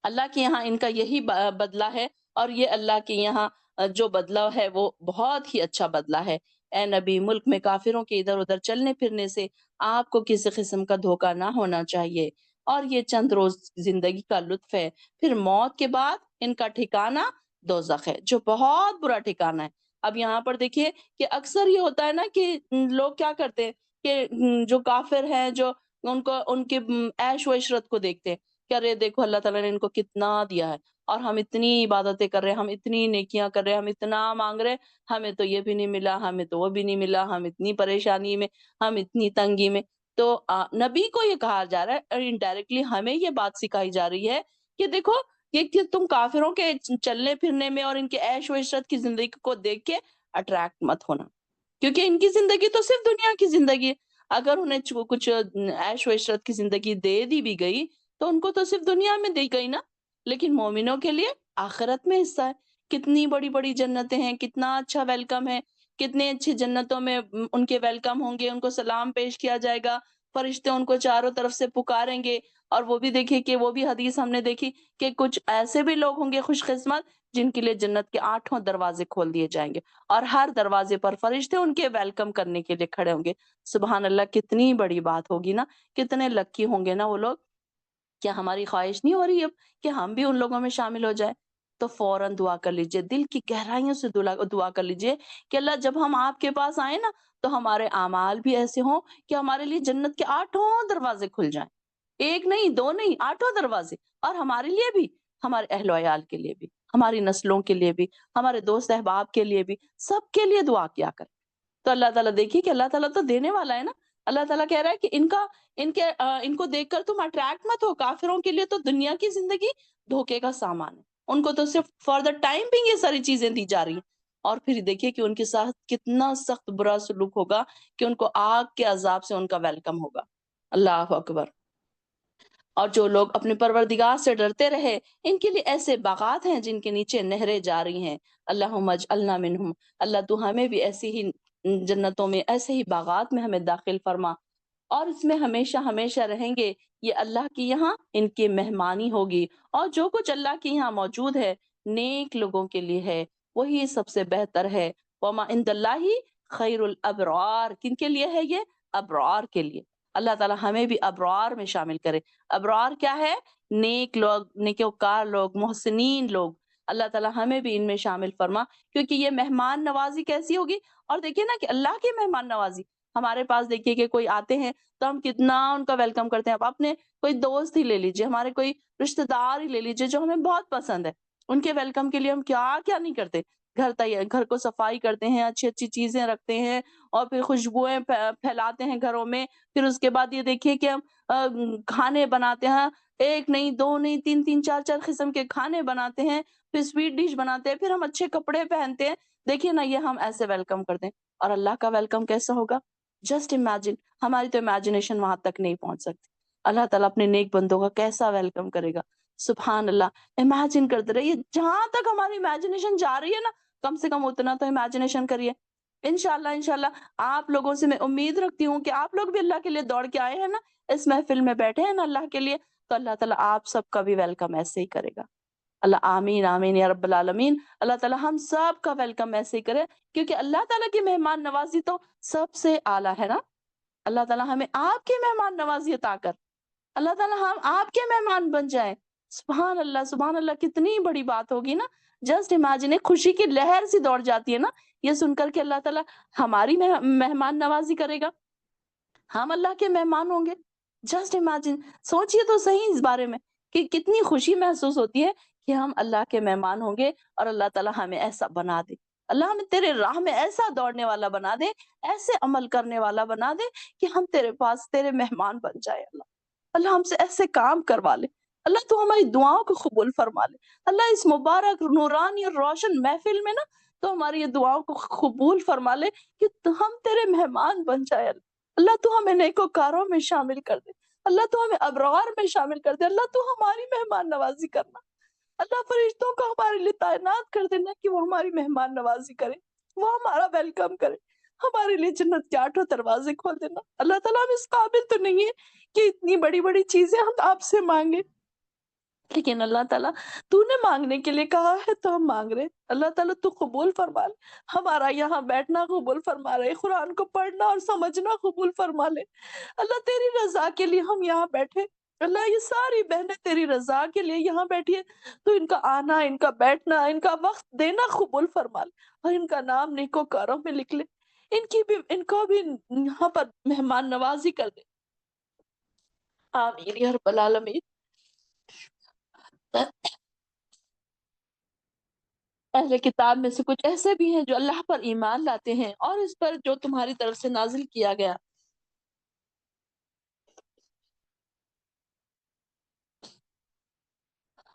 اللہ کے یہاں ان کا یہی بدلہ ہے، اور یہ اللہ کے یہاں جو بدلہ ہے وہ بہت ہی اچھا بدلہ ہے۔ اے نبی، ملک میں کافروں کے ادھر ادھر چلنے پھرنے سے آپ کو کسی قسم کا دھوکہ نہ ہونا چاہیے، اور یہ چند روز زندگی کا لطف ہے، پھر موت کے بعد ان کا ٹھکانہ دوزخ ہے، جو بہت برا ٹھکانہ ہے۔ اب یہاں پر دیکھیے کہ اکثر یہ ہوتا ہے نا کہ لوگ کیا کرتے ہیں کہ جو کافر ہیں، جو ان کے عیش و عشرت کو دیکھتے ہیں کہ ارے دیکھو اللہ تعالیٰ نے ان کو کتنا دیا ہے، اور ہم اتنی عبادتیں کر رہے ہیں، ہم اتنی نیکیاں کر رہے ہیں، ہم اتنا مانگ رہے ہیں، ہمیں تو یہ بھی نہیں ملا، ہمیں تو وہ بھی نہیں ملا، ہم اتنی پریشانی میں، ہم اتنی تنگی میں۔ تو نبی کو یہ کہا جا رہا ہے، اور انڈائریکٹلی ہمیں یہ بات سکھائی جا رہی ہے کہ دیکھو کہ تم کافروں کے چلنے پھرنے میں اور ان کے عیش و عشرت کی زندگی کو دیکھ کے اٹریکٹ مت ہونا، کیونکہ ان کی زندگی تو صرف دنیا کی زندگی ہے۔ اگر انہیں کچھ عیش و عشرت کی زندگی دے دی بھی گئی تو ان کو تو صرف دنیا میں دی گئی نا، لیکن مومنوں کے لیے آخرت میں حصہ ہے۔ کتنی بڑی بڑی جنتیں ہیں، کتنا اچھا ویلکم ہے، کتنے اچھی جنتوں میں ان کے ویلکم ہوں گے، ان کو سلام پیش کیا جائے گا، فرشتے ان کو چاروں طرف سے پکاریں گے۔ اور وہ بھی دیکھیے کہ وہ بھی حدیث ہم نے دیکھی کہ کچھ ایسے بھی لوگ ہوں گے خوش قسمت جن کے لیے جنت کے 8 دروازے کھول دیے جائیں گے، اور ہر دروازے پر فرشتے ان کے ویلکم کرنے کے لیے کھڑے ہوں گے۔ سبحان اللہ، کتنی بڑی بات ہوگی نا، کتنے لکی ہوں گے نا وہ لوگ۔ کیا ہماری خواہش نہیں ہو رہی اب کہ ہم بھی ان لوگوں میں شامل ہو جائیں؟ تو فوراً دعا کر لیجئے، دل کی گہرائیوں سے دعا کر لیجئے کہ اللہ جب ہم آپ کے پاس آئیں نا تو ہمارے اعمال بھی ایسے ہوں کہ ہمارے لیے جنت کے 8 دروازے کھل جائیں، ایک نہیں، دو نہیں، 8 دروازے، اور ہمارے لیے بھی، ہمارے اہل و عیال کے لیے بھی، ہماری نسلوں کے لیے بھی، ہمارے دوست احباب کے لیے بھی، سب کے لیے دعا کیا کریں۔ تو اللہ تعالیٰ دیکھیے کہ اللہ تعالیٰ تو دینے والا ہے نا۔ اللہ تعالیٰ کہہ رہا ہے کہ ان کو دیکھ کر تم اٹریکٹ مت ہو، کافروں کے لیے تو دنیا کی زندگی دھوکے کا سامان ہے، ان کو تو صرف فار دا ٹائم بینگ یہ ساری چیزیں دی جا رہی ہیں، اور پھر دیکھیے کہ ان کے ساتھ کتنا سخت برا سلوک ہوگا کہ ان کو آگ کے عذاب سے ان کا ویلکم ہوگا۔ اللہ اکبر۔ اور جو لوگ اپنے پروردگار سے ڈرتے رہے، ان کے لیے ایسے باغات ہیں جن کے نیچے نہریں جاری ہیں۔ اللہم اجعلنا منہم، اللہ تو ہمیں بھی ایسی ہی جنتوں میں، ایسے ہی باغات میں ہمیں داخل فرما، اور اس میں ہمیشہ ہمیشہ رہیں گے۔ یہ اللہ کے یہاں ان کی مہمانی ہوگی، اور جو کچھ اللہ کے یہاں موجود ہے نیک لوگوں کے لیے ہے، وہی سب سے بہتر ہے۔ وما عند اللہ خیر الابرار، کن کے لیے ہے یہ؟ ابرار کے لیے۔ اللہ تعالیٰ ہمیں بھی ابرار میں شامل کرے۔ ابرار کیا ہے؟ نیک لوگ، نیکوکار لوگ، محسنین لوگ۔ اللہ تعالیٰ ہمیں بھی ان میں شامل فرما، کیونکہ یہ مہمان نوازی کیسی ہوگی۔ اور دیکھیے نا کہ اللہ کی مہمان نوازی، ہمارے پاس دیکھیے کہ کوئی آتے ہیں تو ہم کتنا ان کا ویلکم کرتے ہیں۔ اب اپنے کوئی دوست ہی لے لیجیے، ہمارے کوئی رشتہ دار ہی لے لیجیے جو ہمیں بہت پسند ہے، ان کے ویلکم کے لیے ہم کیا کیا نہیں کرتے۔ گھر کو صفائی کرتے ہیں، اچھی اچھی چیزیں رکھتے ہیں، اور پھر خوشبوئیں پھیلاتے ہیں گھروں میں۔ پھر اس کے بعد یہ دیکھیے کہ ہم کھانے بناتے ہیں، ایک نہیں، دو نہیں، تین تین، چار چار قسم کے کھانے بناتے ہیں، پھر سویٹ ڈش بناتے ہیں، پھر ہم اچھے کپڑے پہنتے ہیں۔ دیکھیے نا، یہ ہم ایسے ویلکم کرتے ہیں، اور اللہ کا ویلکم کیسا ہوگا؟ جسٹ امیجن، ہماری تو امیجنیشن وہاں تک نہیں پہنچ سکتی۔ اللہ تعالیٰ اپنے نیک بندوں کا کیسا ویلکم کرے گا، سبحان اللہ۔ امیجن کرتے رہیے، جہاں تک ہماری امیجنیشن جا رہی ہے نا، کم سے کم اتنا تو امیجنیشن کریے۔ انشاءاللہ آپ لوگوں سے میں امید رکھتی ہوں کہ آپ لوگ بھی اللہ کے لیے دوڑ کے آئے ہیں نا، اس محفل میں بیٹھے ہیں نا اللہ کے لیے، تو اللہ تعالیٰ آپ سب کا بھی ویلکم ایسے ہی کرے گا۔ اللہ آمین آمین یا رب العالمین۔ اللہ تعالیٰ ہم سب کا ویلکم ایسے ہی کرے، کیونکہ اللہ تعالیٰ کی مہمان نوازی تو سب سے اعلیٰ ہے نا۔ اللہ تعالیٰ ہمیں آپ کی مہمان نوازی عطا کر، اللہ تعالیٰ ہم آپ کے مہمان بن جائیں۔ سبحان اللہ سبحان اللہ، کتنی بڑی بات ہوگی نا۔ جسٹ امیجن، خوشی کی لہر سی دوڑ جاتی ہے نا یہ سن کر کے اللہ تعالیٰ ہماری مہمان نوازی کرے گا، ہم اللہ کے مہمان ہوں گے۔ جسٹ امیجن، سوچئے تو صحیح اس بارے میں کہ کتنی خوشی محسوس ہوتی ہے کہ ہم اللہ کے مہمان ہوں گے اور اللہ تعالیٰ ہمیں ایسا بنا دے. اللہ ہمیں تیرے راہ میں ایسا دوڑنے والا بنا دے، ایسے عمل کرنے والا بنا دے کہ ہم تیرے پاس تیرے مہمان بن جائے. اللہ اللہ ہم سے ایسے کام کروا لے. اللہ تو ہماری دعاؤں کو قبول فرما لے. اللہ اس مبارک نورانی اور روشن محفل میں نا تو ہماری یہ دعاؤں کو قبول فرما لے کہ ہم تیرے مہمان بن جائے. اللہ تو ہمیں نیکوکاروں میں شامل کر دے. اللہ تو ہمیں ابرار میں شامل کر دے. اللہ تو ہماری مہمان نوازی کرنا. اللہ فرشتوں کو ہمارے لیے تعینات کر دینا کہ وہ ہماری مہمان نوازی کرے، وہ ہمارا ویلکم کرے، ہمارے لیے جنت کے 8 دروازے کھول دینا. اللہ تعالیٰ ہم اس قابل تو نہیں ہے کہ اتنی بڑی بڑی چیزیں ہم آپ سے مانگیں، لیکن اللہ تعالیٰ تو نے مانگنے کے لیے کہا ہے تو ہم مانگ رہے. اللہ تعالیٰ تو قبول فرما لے. ہمارا یہاں بیٹھنا قبول فرما رہے، قرآن کو پڑھنا اور سمجھنا قبول فرما لے. اللہ تیری رضا کے لیے ہم یہاں بیٹھے. اللہ یہ ساری بہنیں تیری رضا کے لیے یہاں بیٹھی ہے، تو ان کا آنا، ان کا بیٹھنا، ان کا وقت دینا قبول فرما لے اور ان کا نام نیکوکاروں میں لکھ لے. ان کو بھی یہاں پر مہمان نوازی کر دے. آمین یا رب العالمین. اہل کتاب میں سے کچھ ایسے بھی ہیں جو اللہ پر ایمان لاتے ہیں اور اس پر جو تمہاری طرف سے نازل کیا گیا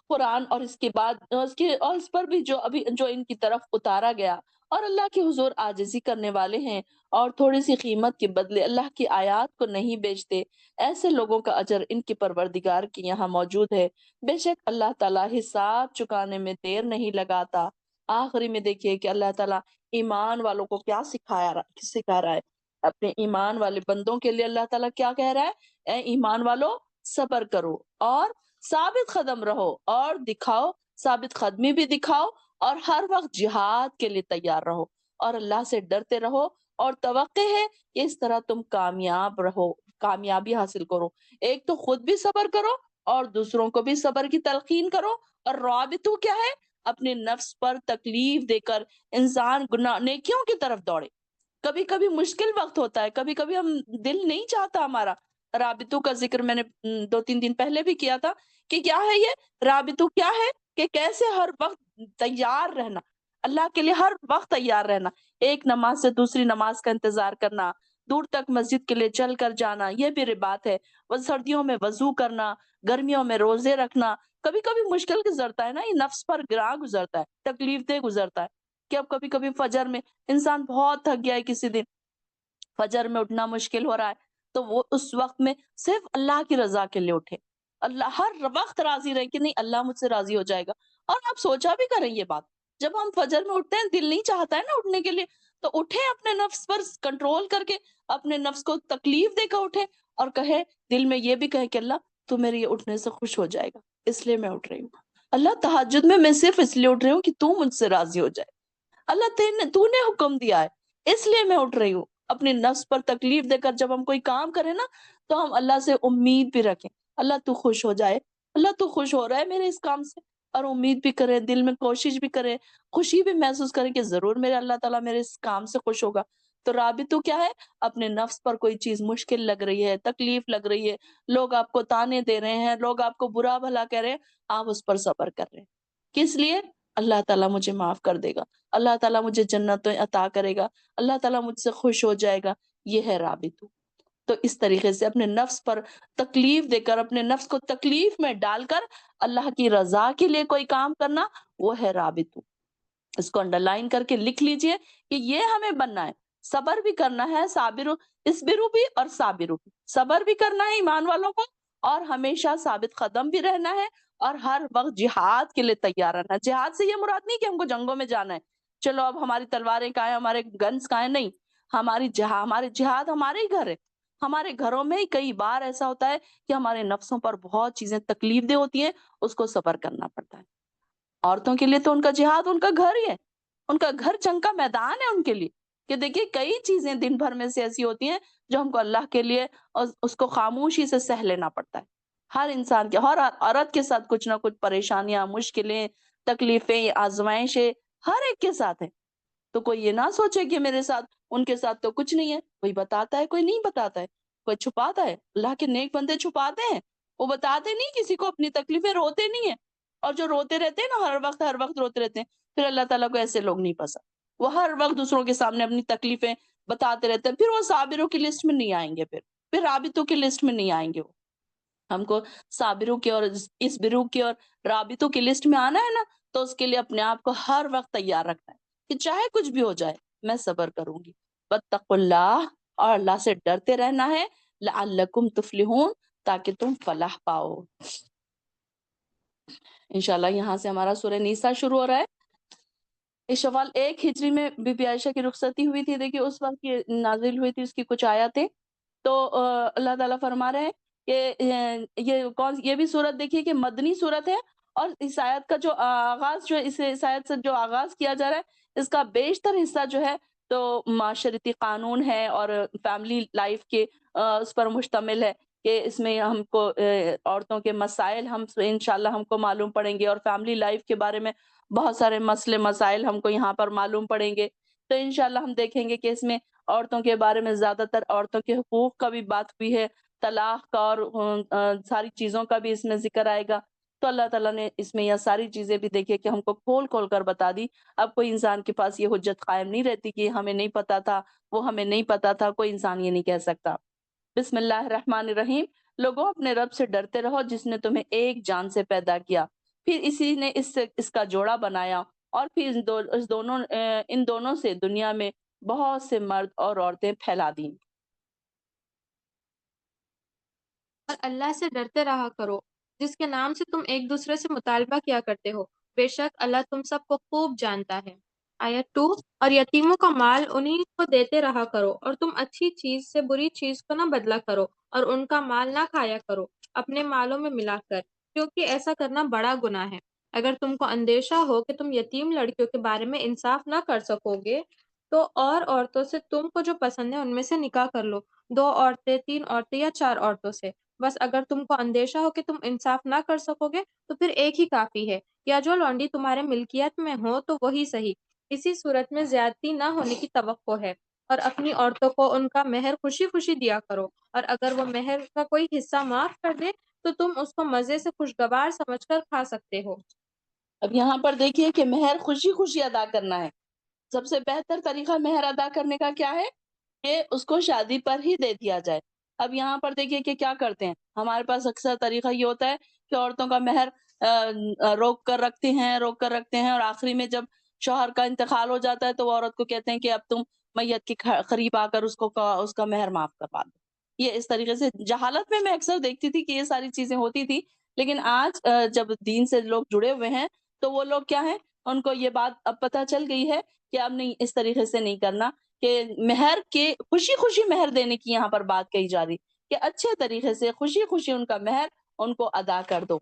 قرآن اور اس کے بعد اس پر بھی جو ان کی طرف اتارا گیا اور اللہ کے حضور عاجزی کرنے والے ہیں اور تھوڑی سی قیمت کے بدلے اللہ کی آیات کو نہیں بیچتے. ایسے لوگوں کا اجر ان کے پروردگار کے یہاں موجود ہے. بے شک اللہ تعالیٰ حساب چکانے میں دیر نہیں لگاتا. آخری میں دیکھیے کہ اللہ تعالیٰ ایمان والوں کو کیا سکھا رہا ہے. اپنے ایمان والے بندوں کے لیے اللہ تعالیٰ کیا کہہ رہا ہے؟ اے ایمان والو صبر کرو اور ثابت قدم رہو اور دکھاؤ، ثابت قدمی بھی دکھاؤ اور ہر وقت جہاد کے لیے تیار رہو اور اللہ سے ڈرتے رہو اور توقع ہے کہ اس طرح تم کامیابی حاصل کرو. ایک تو خود بھی صبر کرو اور دوسروں کو بھی صبر کی تلقین کرو. اور رابطو کیا ہے؟ اپنے نفس پر تکلیف دے کر انسان نیکیوں کی طرف دوڑے. کبھی کبھی مشکل وقت ہوتا ہے، کبھی کبھی ہم دل نہیں چاہتا ہمارا. رابطوں کا ذکر میں نے 2-3 دن پہلے بھی کیا تھا کہ کیا ہے یہ رابطوں، کیا ہے کہ کیسے ہر وقت تیار رہنا، اللہ کے لیے ہر وقت تیار رہنا. ایک نماز سے دوسری نماز کا انتظار کرنا، دور تک مسجد کے لیے چل کر جانا، یہ بھی رباط ہے. وہ سردیوں میں وضو کرنا، گرمیوں میں روزے رکھنا. کبھی کبھی مشکل گزرتا ہے نا، یہ نفس پر گراں گزرتا ہے، تکلیف دہ گزرتا ہے کہ اب کبھی کبھی فجر میں انسان بہت تھک گیا ہے، کسی دن فجر میں اٹھنا مشکل ہو رہا ہے، تو وہ اس وقت میں صرف اللہ کی رضا کے لیے اٹھے. اللہ ہر وقت راضی رہے کہ نہیں اللہ مجھ سے راضی ہو جائے گا. اور آپ سوچا بھی کریں یہ بات، جب ہم فجر میں اٹھتے ہیں دل نہیں چاہتا ہے نا اٹھنے کے لیے، تو اٹھے اپنے نفس پر کنٹرول کر کے، اپنے نفس کو تکلیف دے کر اٹھے اور کہے، دل میں یہ بھی کہے کہ اللہ تو میرے یہ اٹھنے سے خوش ہو جائے گا اس لیے میں اٹھ رہی ہوں. اللہ تہجد میں صرف اس لیے اٹھ رہی ہوں کہ تو مجھ سے راضی ہو جائے. اللہ تو نے حکم دیا ہے اس لیے میں اٹھ رہی ہوں. اپنے نفس پر تکلیف دے کر جب ہم کوئی کام کریں نا تو ہم اللہ سے امید بھی رکھیں، اللہ تو خوش ہو جائے، اللہ تو خوش ہو رہا ہے میرے اس کام سے. اور امید بھی کریں، دل میں کوشش بھی کریں، خوشی بھی محسوس کریں کہ ضرور میرے اللہ تعالیٰ میرے اس کام سے خوش ہوگا. تو رابطو کیا ہے؟ اپنے نفس پر کوئی چیز مشکل لگ رہی ہے، تکلیف لگ رہی ہے، لوگ آپ کو تانے دے رہے ہیں، لوگ آپ کو برا بھلا کہہ رہے ہیں، آپ اس پر صبر کر رہے ہیں. کس لیے؟ اللہ تعالیٰ مجھے معاف کر دے گا، اللہ تعالیٰ مجھے جنتیں عطا کرے گا، اللہ تعالیٰ مجھ سے خوش ہو جائے گا. یہ ہے رابطو. تو اس طریقے سے اپنے نفس پر تکلیف دے کر، اپنے نفس کو تکلیف میں ڈال کر اللہ کی رضا کے لیے کوئی کام کرنا، وہ ہے رابطو. اس کو انڈر لائن کر کے لکھ لیجئے کہ یہ ہمیں بننا ہے. صبر بھی کرنا ہے، اسبرو بھی اور صابرو بھی. صبر بھی کرنا ہے ایمان والوں کو اور ہمیشہ ثابت قدم بھی رہنا ہے اور ہر وقت جہاد کے لیے تیار رہنا. جہاد سے یہ مراد نہیں کہ ہم کو جنگوں میں جانا ہے، چلو اب ہماری تلواریں کہاں ہیں، ہمارے گنز کہاں ہیں. نہیں، ہمارے جہاد ہمارے ہی گھر ہے. ہمارے گھروں میں ہی کئی بار ایسا ہوتا ہے کہ ہمارے نفسوں پر بہت چیزیں تکلیف دہ ہوتی ہیں، اس کو صبر کرنا پڑتا ہے. عورتوں کے لیے تو ان کا جہاد ان کا گھر ہی ہے، ان کا گھر جنگ کا میدان ہے ان کے لیے. کہ دیکھیے کئی چیزیں دن بھر میں سے ایسی ہوتی ہیں جو ہم کو اللہ کے لیے اس کو خاموشی سے سہ لینا پڑتا ہے. ہر انسان کے، ہر عورت کے ساتھ کچھ نہ کچھ پریشانیاں، مشکلیں، تکلیفیں، آزمائشیں ہر ایک کے ساتھ ہیں. تو کوئی یہ نہ سوچے کہ میرے ساتھ، ان کے ساتھ تو کچھ نہیں ہے. کوئی بتاتا ہے، کوئی نہیں بتاتا ہے، کوئی چھپاتا ہے. اللہ کے نیک بندے چھپاتے ہیں، وہ بتاتے نہیں کسی کو اپنی تکلیفیں، روتے نہیں ہیں. اور جو روتے رہتے ہیں نا ہر وقت روتے رہتے ہیں، پھر اللہ تعالیٰ کو ایسے لوگ نہیں پسند۔ وہ ہر وقت دوسروں کے سامنے اپنی تکلیفیں بتاتے رہتے ہیں، پھر وہ صابروں کی لسٹ میں نہیں آئیں گے، پھر رابطوں کی لسٹ میں نہیں آئیں گے وہ۔ ہم کو صابروں کی اور اصبروا کی اور رابطوں کی لسٹ میں آنا ہے نا، تو اس کے لیے اپنے آپ کو ہر وقت تیار رکھنا ہے کہ چاہے کچھ بھی ہو جائے میں صبر کروں گی۔ واتقوا اللہ، اور اللہ سے ڈرتے رہنا ہے، لعلکم تفلحون، تاکہ تم فلاح پاؤ۔ انشاءاللہ یہاں سے ہمارا سورہ نیسا شروع ہو رہا ہے۔ اس شوال 1 ہجری میں بی بی عائشہ کی رخصتی ہوئی تھی، دیکھیے اس وقت یہ نازل ہوئی تھی، اس کی کچھ آیاتیں۔ تو اللہ تعالیٰ فرما رہے ہیں کہ یہ بھی صورت دیکھیے کہ مدنی صورت ہے، اور اس آیت کا جو آغاز جو ہے، اس آیت سے جو آغاز کیا جا رہا ہے، اس کا بیشتر حصہ جو ہے تو معاشرتی قانون ہے اور فیملی لائف کے اس پر مشتمل ہے، کہ اس میں ہم کو عورتوں کے مسائل ہم انشاءاللہ ہم کو معلوم پڑیں گے، اور فیملی لائف کے بارے میں بہت سارے مسئلے مسائل ہم کو یہاں پر معلوم پڑیں گے۔ تو انشاءاللہ ہم دیکھیں گے کہ اس میں عورتوں کے بارے میں زیادہ تر عورتوں کے حقوق کا بھی بات ہوئی ہے، طلاق کا، اور ساری چیزوں کا بھی اس میں ذکر آئے گا۔ تو اللہ تعالیٰ نے اس میں یہ ساری چیزیں بھی دیکھے کہ ہم کو کھول کھول کر بتا دی۔ اب کوئی انسان کے پاس یہ حجت قائم نہیں رہتی کہ ہمیں نہیں پتا تھا، وہ ہمیں نہیں پتا تھا، کوئی انسان یہ نہیں کہہ سکتا۔ بسم اللہ الرحمن الرحیم۔ لوگوں اپنے رب سے ڈرتے رہو جس نے تمہیں ایک جان سے پیدا کیا، پھر اسی نے اس کا جوڑا بنایا، اور پھر ان دونوں سے دنیا میں بہت سے مرد اور عورتیں پھیلا دیں۔ اور اللہ سے ڈرتے رہا کرو جس کے نام سے تم ایک دوسرے سے مطالبہ کیا کرتے ہو، بے شک اللہ تم سب کو خوب جانتا ہے۔ آیت 2۔ اور یتیموں کا مال انہیں کو دیتے رہا کرو، اور تم اچھی چیز سے بری چیز کو نہ بدلا کرو، اور ان کا مال نہ کھایا کرو اپنے مالوں میں ملا کر، کیونکہ ایسا کرنا بڑا گناہ ہے۔ اگر تم کو اندیشہ ہو کہ تم یتیم لڑکیوں کے بارے میں انصاف نہ کر سکو گے، تو اور عورتوں سے تم کو جو پسند ہے ان میں سے نکاح کر لو، 2 عورتیں، 3 عورتیں یا 4 عورتوں سے۔ بس اگر تم کو اندیشہ ہو کہ تم انصاف نہ کر سکو گے تو پھر ایک ہی کافی ہے، یا جو لونڈی تمہارے ملکیت میں ہو تو وہی صحیح۔ اسی صورت میں زیادتی نہ ہونے کی توقع ہے، اور اپنی عورتوں کو ان کا مہر خوشی خوشی دیا کرو، اور اگر وہ مہر کا کوئی حصہ معاف کر دے تو تم اس کو مزے سے خوشگوار سمجھ کر کھا سکتے ہو۔ اب یہاں پر دیکھیے کہ مہر خوشی خوشی ادا کرنا ہے۔ سب سے بہتر طریقہ مہر ادا کرنے کا کیا ہے؟ کہ اس کو شادی پر ہی دے دیا جائے۔ اب یہاں پر دیکھیے کہ کیا کرتے ہیں، ہمارے پاس اکثر طریقہ یہ ہوتا ہے کہ عورتوں کا مہر روک کر رکھتے ہیں، اور آخری میں جب شوہر کا انتقال ہو جاتا ہے تو وہ عورت کو کہتے ہیں کہ اب تم میت کے قریب آ کر اس کا مہر معاف کروا دو۔ یہ اس طریقے سے جہالت میں اکثر دیکھتی تھی کہ یہ ساری چیزیں ہوتی تھی، لیکن آج جب دین سے لوگ جڑے ہوئے ہیں تو وہ لوگ کیا ہیں، ان کو یہ بات اب پتہ چل گئی ہے کہ اب نہیں، اس طریقے سے نہیں کرنا، کہ مہر کے خوشی خوشی مہر دینے کی یہاں پر بات کہی جا رہی، کہ اچھے طریقے سے خوشی خوشی ان کا مہر ان کو ادا کر دو۔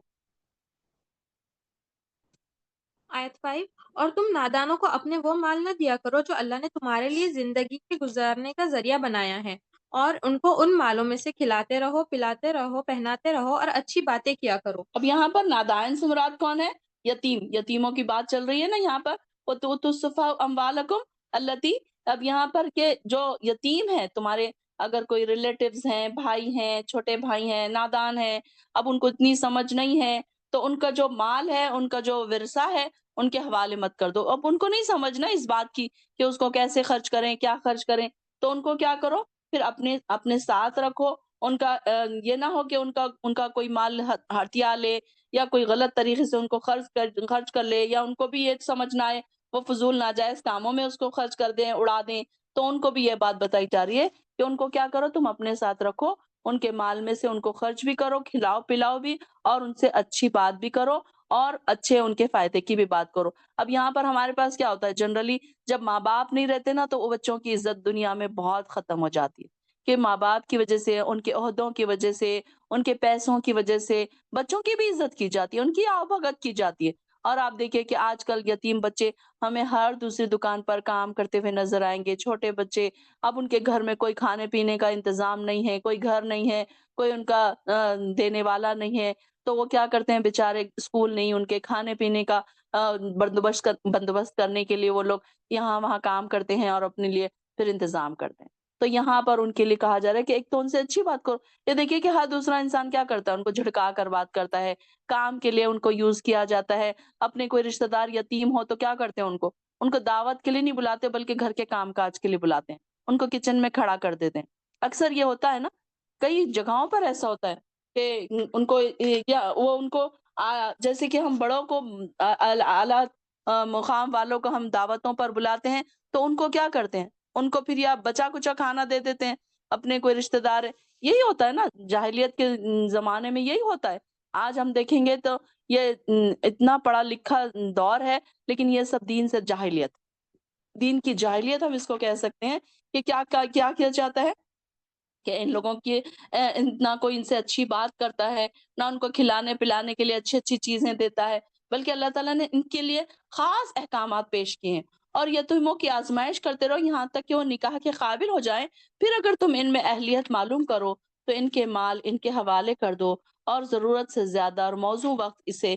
آیت 5۔ اور تم نادانوں کو اپنے وہ مال نہ دیا کرو جو اللہ نے تمہارے لیے زندگی کے گزارنے کا ذریعہ بنایا ہے، اور ان کو ان مالوں میں سے کھلاتے رہو، پلاتے رہو، پہناتے رہو، اور اچھی باتیں کیا کرو۔ اب یہاں پر نادائن سے مراد کون ہے؟ یتیموں کی بات چل رہی ہے نا یہاں پر، وَتُؤْتُوا السُّفَهَاءَ أَمْوَالَكُمْ الَّتِي۔ اب یہاں پر کہ جو یتیم ہیں تمہارے، اگر کوئی ریلیٹیوز ہیں، بھائی ہیں، چھوٹے بھائی ہیں، نادان ہیں، اب ان کو اتنی سمجھ نہیں ہے، تو ان کا جو مال ہے، ان کا جو ورثہ ہے، ان کے حوالے مت کر دو۔ اب ان کو نہیں سمجھنا اس بات کی کہ اس کو کیسے خرچ کریں، کیا خرچ کریں، تو ان کو کیا کرو، پھر اپنے ساتھ رکھو۔ ان کا یہ نہ ہو کہ ان کا کوئی مال ہتھیا لے، یا کوئی غلط طریقے سے ان کو خرچ کر لے، یا ان کو بھی یہ سمجھ نہ آئے وہ فضول ناجائز کاموں میں اس کو خرچ کر دیں، اڑا دیں۔ تو ان کو بھی یہ بات بتائی جا رہی ہے کہ ان کو کیا کرو، تم اپنے ساتھ رکھو، ان کے مال میں سے ان کو خرچ بھی کرو، کھلاؤ پلاؤ بھی، اور ان سے اچھی بات بھی کرو، اور اچھے ان کے فائدے کی بھی بات کرو۔ اب یہاں پر ہمارے پاس کیا ہوتا ہے، جنرلی جب ماں باپ نہیں رہتے نا، تو وہ بچوں کی عزت دنیا میں بہت ختم ہو جاتی ہے، کہ ماں باپ کی وجہ سے، ان کے عہدوں کی وجہ سے، ان کے پیسوں کی وجہ سے بچوں کی بھی عزت کی جاتی ہے، ان کی آؤ بھگت کی جاتی ہے۔ اور آپ دیکھیں کہ آج کل یتیم بچے ہمیں ہر دوسری دکان پر کام کرتے ہوئے نظر آئیں گے، چھوٹے بچے، اب ان کے گھر میں کوئی کھانے پینے کا انتظام نہیں ہے، کوئی گھر نہیں ہے، کوئی ان کا دینے والا نہیں ہے، تو وہ کیا کرتے ہیں بیچارے، اسکول نہیں، ان کے کھانے پینے کا بندوبست کرنے کے لیے وہ لوگ یہاں وہاں کام کرتے ہیں اور اپنے لیے پھر انتظام کرتے ہیں۔ تو یہاں پر ان کے لیے کہا جا رہا ہے کہ ایک تو ان سے اچھی بات کرو۔ یہ دیکھیے کہ ہر دوسرا انسان کیا کرتا ہے، ان کو جھڑکا کر بات کرتا ہے، کام کے لیے ان کو یوز کیا جاتا ہے۔ اپنے کوئی رشتہ دار یتیم ہو تو کیا کرتے ہیں ان کو دعوت کے لیے نہیں بلاتے بلکہ گھر کے کام کاج کے لیے بلاتے ہیں، ان کو کچن میں کھڑا کر دیتے ہیں۔ اکثر یہ ہوتا ہے نا، کئی جگہوں پر ایسا ہوتا ہے کہ ان کو یا وہ ان کو جیسے کہ ہم بڑوں کو اعلیٰ مقام والوں کو ہم دعوتوں پر بلاتے ہیں تو ان کو کیا کرتے ہیں، ان کو پھر یا بچا کچا کھانا دے دیتے ہیں، اپنے کوئی رشتہ دار ہے۔ یہی ہوتا ہے نا، جاہلیت کے زمانے میں یہی ہوتا ہے۔ آج ہم دیکھیں گے تو یہ اتنا پڑھا لکھا دور ہے، لیکن یہ سب دین سے جاہلیت، دین کی جاہلیت ہم اس کو کہہ سکتے ہیں کہ کیا کیا کیا جاتا ہے کہ ان لوگوں کی نہ کوئی ان سے اچھی بات کرتا ہے، نہ ان کو کھلانے پلانے کے لیے اچھی اچھی چیزیں دیتا ہے، بلکہ اللہ تعالیٰ نے ان کے لیے خاص احکامات پیش کیے ہیں۔ اور یتیموں کی آزمائش کرتے رہو یہاں تک کہ وہ نکاح کے قابل ہو جائیں، پھر اگر تم ان میں اہلیت معلوم کرو تو ان کے مال ان کے حوالے کر دو، اور ضرورت سے زیادہ اور موزوں وقت اسے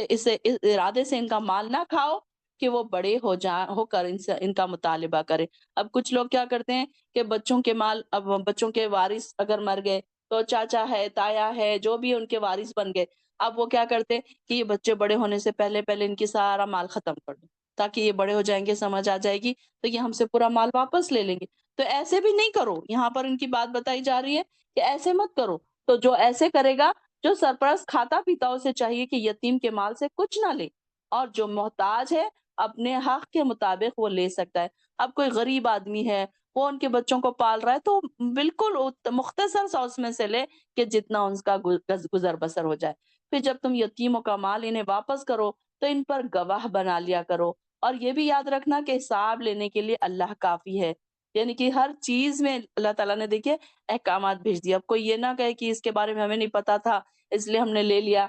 اس ارادے سے ان کا مال نہ کھاؤ کہ وہ بڑے ہو کر ان کا مطالبہ کرے۔ اب کچھ لوگ کیا کرتے ہیں کہ بچوں کے مال، اب بچوں کے وارث اگر مر گئے تو چاچا ہے، تایا ہے، جو بھی ان کے وارث بن گئے، اب وہ کیا کرتے ہیں کہ یہ بچے بڑے ہونے سے پہلے پہلے ان کی سارا مال ختم کر دو، تاکہ یہ بڑے ہو جائیں گے، سمجھ آ جائے گی تو یہ ہم سے پورا مال واپس لے لیں گے۔ تو ایسے بھی نہیں کرو، یہاں پر ان کی بات بتائی جا رہی ہے کہ ایسے مت کرو۔ تو جو ایسے کرے گا، جو سرپرست کھاتا پیتا، اسے چاہیے کہ یتیم کے مال سے کچھ نہ لے، اور جو محتاج ہے اپنے حق کے مطابق وہ لے سکتا ہے۔ اب کوئی غریب آدمی ہے، وہ ان کے بچوں کو پال رہا ہے، تو بالکل مختصر سا اس میں سے لے کہ جتنا ان کا گزر بسر ہو جائے۔ پھر جب تم یتیموں کا مال انہیں واپس کرو تو ان پر گواہ بنا لیا کرو، اور یہ بھی یاد رکھنا کہ حساب لینے کے لیے اللہ کافی ہے۔ یعنی کہ ہر چیز میں اللہ تعالیٰ نے دیکھیے احکامات بھیج دیا۔ اب کوئی یہ نہ کہے کہ اس کے بارے میں ہمیں نہیں پتا تھا اس لیے ہم نے لے لیا۔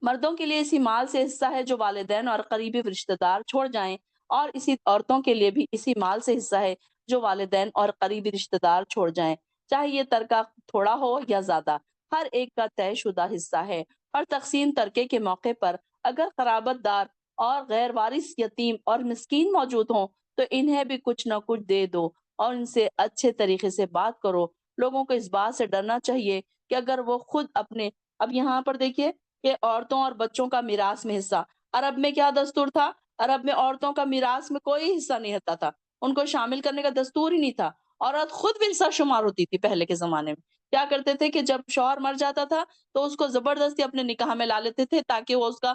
مردوں کے لیے اسی مال سے حصہ ہے جو والدین اور قریبی رشتہ دار چھوڑ جائیں، اور اسی عورتوں کے لیے بھی اسی مال سے حصہ ہے جو والدین اور قریبی رشتہ دار چھوڑ جائیں، چاہے یہ ترکہ تھوڑا ہو یا زیادہ، ہر ایک کا طے شدہ حصہ ہے۔ اور تقسیم ترکے کے موقع پر اگر قرابت دار اور غیر وارث یتیم اور مسکین موجود ہوں تو انہیں بھی کچھ نہ کچھ دے دو، اور ان سے اچھے طریقے سے بات کرو۔ لوگوں کو اس بات سے ڈرنا چاہیے کہ اگر وہ خود اپنے، اب یہاں پر دیکھیے کہ عورتوں اور بچوں کا میراث میں حصہ، عرب میں کیا دستور تھا؟ عرب میں عورتوں کا میراث میں کوئی حصہ نہیں ہوتا تھا، ان کو شامل کرنے کا دستور ہی نہیں تھا۔ عورت خود ورثہ شمار ہوتی تھی پہلے کے زمانے میں۔ کیا کرتے تھے کہ جب شوہر مر جاتا تھا تو اس کو زبردستی اپنے نکاح میں لا لیتے تھے تاکہ وہ اس کا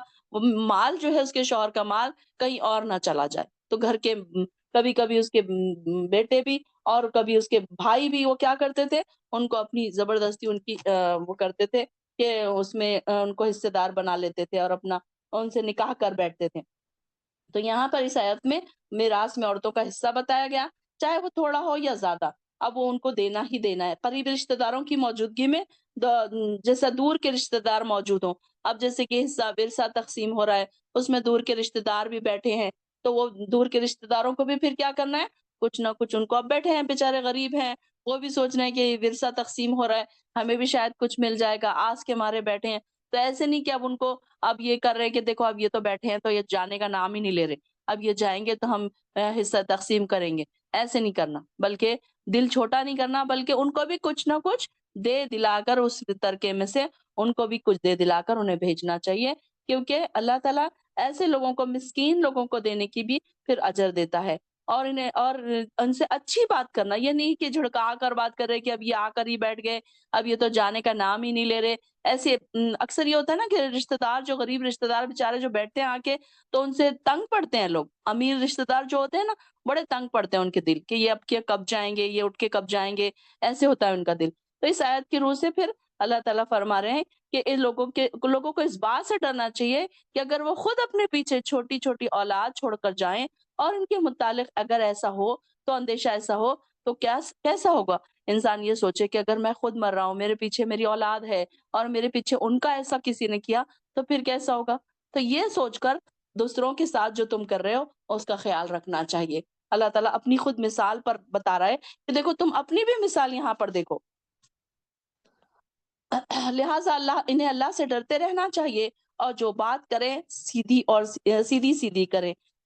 مال جو ہے، اس کے شوہر کا مال کہیں اور نہ چلا جائے۔ تو گھر کے کبھی کبھی اس کے بیٹے بھی اور کبھی اس کے بھائی بھی وہ کیا کرتے تھے، ان کو اپنی زبردستی ان کی وہ کرتے تھے کہ اس میں ان کو حصے دار بنا لیتے تھے اور اپنا ان سے نکاح کر بیٹھتے تھے۔ تو یہاں پر اس آیت میں میراث میں عورتوں کا حصہ بتایا گیا، چاہے وہ تھوڑا ہو یا زیادہ، اب وہ ان کو دینا ہی دینا ہے۔ قریبی رشتہ داروں کی موجودگی میں جیسا دور کے رشتہ دار موجود ہوں، اب جیسے کہ حصہ ورثہ تقسیم ہو رہا ہے، اس میں دور کے رشتہ دار بھی بیٹھے ہیں، تو وہ دور کے رشتہ داروں کو بھی پھر کیا کرنا ہے، کچھ نہ کچھ ان کو، اب بیٹھے ہیں بیچارے غریب ہیں، وہ بھی سوچ رہے ہیں کہ ورثہ تقسیم ہو رہا ہے، ہمیں بھی شاید کچھ مل جائے گا، آس کے مارے بیٹھے ہیں۔ تو ایسے نہیں کہ اب ان کو اب یہ کر رہے کہ دیکھو اب یہ تو بیٹھے ہیں تو یہ جانے کا نام ہی نہیں لے رہے، اب یہ جائیں گے تو ہم حصہ تقسیم کریں گے، ایسے نہیں کرنا، بلکہ دل چھوٹا نہیں کرنا، بلکہ ان کو بھی کچھ نہ کچھ دے دلا کر، اس ترکے میں سے ان کو بھی کچھ دے دلا کر انہیں بھیجنا چاہیے، کیونکہ اللہ تعالیٰ ایسے لوگوں کو، مسکین لوگوں کو دینے کی بھی پھر اجر دیتا ہے۔ اور انہیں اور ان سے اچھی بات کرنا، یہ نہیں کہ جھڑکا کر بات کر رہے کہ اب یہ آ کر ہی بیٹھ گئے، اب یہ تو جانے کا نام ہی نہیں لے رہے۔ ایسے اکثر یہ ہوتا ہے نا کہ رشتہ دار، جو غریب رشتہ دار بیچارے جو بیٹھتے ہیں آ کے، تو ان سے تنگ پڑتے ہیں لوگ، امیر رشتہ دار جو ہوتے ہیں نا، بڑے تنگ پڑتے ہیں ان کے دل کہ یہ اب کے کب جائیں گے، یہ اٹھ کے کب جائیں گے، ایسے ہوتا ہے ان کا دل۔ تو اس آیت کی روح سے پھر اللہ تعالیٰ فرما رہے ہیں کہ ان لوگوں کو اس بات سے ڈرنا چاہیے کہ اگر وہ خود اپنے پیچھے چھوٹی چھوٹی اولاد چھوڑ کر جائیں، اور ان کے متعلق اگر ایسا ہو تو اندیشہ ایسا ہو تو کیسا ہوگا؟ انسان یہ سوچے کہ اگر میں خود مر رہا ہوں، میرے پیچھے میری اولاد ہے، اور میرے پیچھے ان کا ایسا کسی نے کیا تو پھر کیسا ہوگا؟ تو یہ سوچ کر دوسروں کے ساتھ جو تم کر رہے ہو اس کا خیال رکھنا چاہیے۔ اللہ تعالیٰ اپنی خود مثال پر بتا رہا ہے کہ دیکھو تم اپنی بھی مثال یہاں پر دیکھو، لہٰذا اللہ سے ڈرتے رہنا چاہیے، اور جو بات کریں سیدھی اور سیدھی سیدھی کریں،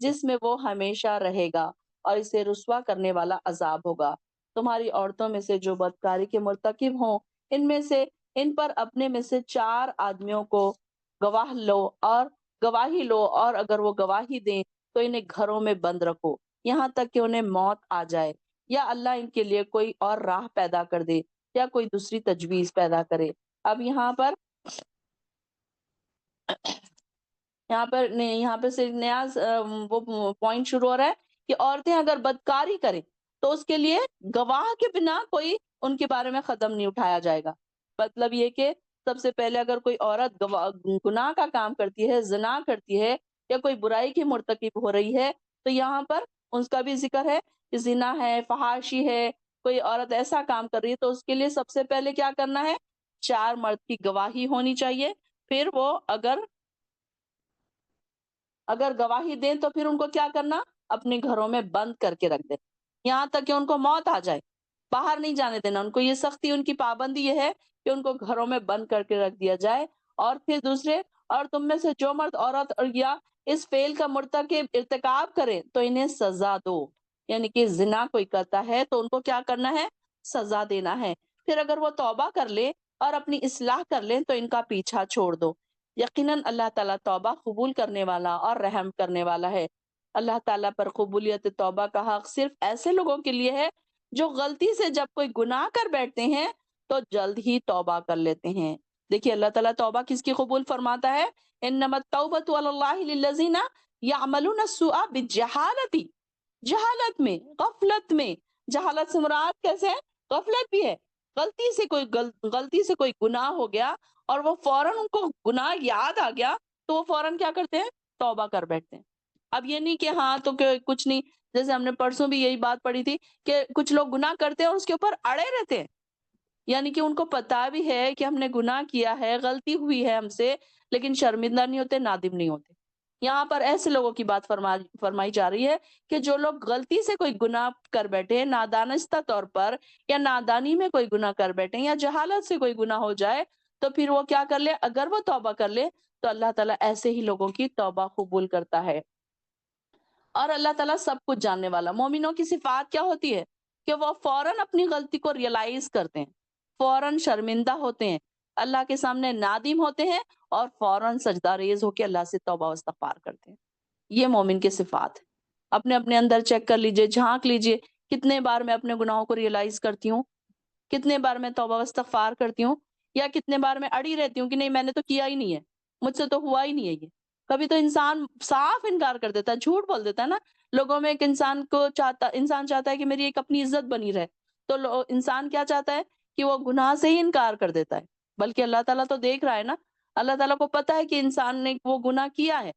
جس میں وہ ہمیشہ رہے گا اور اسے رسوا کرنے والا عذاب ہوگا۔ تمہاری عورتوں میں سے جو بدکاری کے مرتکب ہوں ان پر اپنے میں سے 4 آدمیوں کو گواہ لو اور گواہی لو، اور اگر وہ گواہی دیں تو انہیں گھروں میں بند رکھو یہاں تک کہ انہیں موت آ جائے، یا اللہ ان کے لیے کوئی اور راہ پیدا کر دے یا کوئی دوسری تجویز پیدا کرے۔ اب یہاں پر سے نیا وہ پوائنٹ شروع ہو رہا ہے کہ عورتیں اگر بدکاری کریں تو اس کے لیے گواہ کے بنا کوئی ان کے بارے میں قدم نہیں اٹھایا جائے گا۔ مطلب یہ کہ سب سے پہلے اگر کوئی عورت گناہ کا کام کرتی ہے، زنا کرتی ہے یا کوئی برائی کی مرتکب ہو رہی ہے، تو یہاں پر اس کا بھی ذکر ہے کہ زنا ہے، فحاشی ہے، کوئی عورت ایسا کام کر رہی ہے تو اس کے لیے سب سے پہلے کیا کرنا ہے؟ 4 مرد کی گواہی ہونی چاہیے۔ پھر وہ اگر گواہی دیں تو پھر ان کو کیا کرنا؟ اپنے گھروں میں بند کر کے رکھ دیں یہاں تک کہ ان کو موت آ جائے، باہر نہیں جانے دینا ان کو۔ یہ سختی، ان کی پابندی یہ ہے کہ ان کو گھروں میں بند کر کے رکھ دیا جائے۔ اور پھر دوسرے، اور تم میں سے جو مرد عورت اور یا اس فعل کا مرتکب ارتکاب کرے تو انہیں سزا دو، یعنی کہ زنا کوئی کرتا ہے تو ان کو کیا کرنا ہے؟ سزا دینا ہے۔ پھر اگر وہ توبہ کر لے اور اپنی اصلاح کر لیں تو ان کا پیچھا چھوڑ دو، یقیناً اللہ تعالیٰ توبہ قبول کرنے والا اور رحم کرنے والا ہے۔ اللہ تعالیٰ پر قبولیت توبہ کا حق صرف ایسے لوگوں کے لیے ہے جو غلطی سے جب کوئی گناہ کر بیٹھتے ہیں تو جلد ہی توبہ کر لیتے ہیں۔ دیکھیے اللہ تعالیٰ توبہ کس کی قبول فرماتا ہے؟ انما التوبۃ علی اللہ للذین یعملون السوء بالجہالۃ، جہالت میں، غفلت میں۔ جہالت سے مراد کیسے ہے؟ غفلت بھی ہے۔ غلطی سے کوئی گناہ ہو گیا اور وہ فوراً ان کو گناہ یاد آ گیا تو وہ فوراً کیا کرتے ہیں؟ توبہ کر بیٹھتے ہیں۔ اب یہ نہیں کہ ہاں تو کہ کچھ نہیں، جیسے ہم نے پرسوں بھی یہی بات پڑھی تھی کہ کچھ لوگ گناہ کرتے ہیں اور اس کے اوپر اڑے رہتے ہیں، یعنی کہ ان کو پتا بھی ہے کہ ہم نے گناہ کیا ہے، غلطی ہوئی ہے ہم سے، لیکن شرمندہ نہیں ہوتے، نادم نہیں ہوتے۔ یہاں پر ایسے لوگوں کی بات فرمائی جا رہی ہے کہ جو لوگ غلطی سے کوئی گناہ کر بیٹھے، نادانستہ طور پر یا نادانی میں کوئی گناہ کر بیٹھے یا جہالت سے کوئی گناہ ہو جائے تو پھر وہ کیا کر لے؟ اگر وہ توبہ کر لے تو اللہ تعالیٰ ایسے ہی لوگوں کی توبہ قبول کرتا ہے۔ اور اللہ تعالیٰ سب کچھ جاننے والا۔ مومنوں کی صفات کیا ہوتی ہے؟ کہ وہ فوراً اپنی غلطی کو ریئلائز کرتے ہیں، فوراً شرمندہ ہوتے ہیں، اللہ کے سامنے نادم ہوتے ہیں اور فوراً سجدہ ریز ہو کے اللہ سے توبہ و استغفار کرتے ہیں۔ یہ مومن کے صفات ہے۔ اپنے اندر چیک کر لیجئے، جھانک لیجئے، کتنے بار میں اپنے گناہوں کو ریئلائز کرتی ہوں، کتنے بار میں توبہ و استغفار کرتی ہوں، یا کتنے بار میں اڑی رہتی ہوں کہ نہیں میں نے تو کیا ہی نہیں ہے، مجھ سے تو ہوا ہی نہیں ہے یہ۔ کبھی تو انسان صاف انکار کر دیتا ہے، جھوٹ بول دیتا ہے نا۔ لوگوں میں ایک انسان چاہتا ہے کہ میری ایک اپنی عزت بنی رہے، تو انسان کیا چاہتا ہے؟ کہ وہ گناہ سے ہی انکار کر دیتا ہے۔ بلکہ اللہ تعالیٰ تو دیکھ رہا ہے نا، اللہ تعالیٰ کو پتا ہے کہ انسان نے وہ گناہ کیا ہے،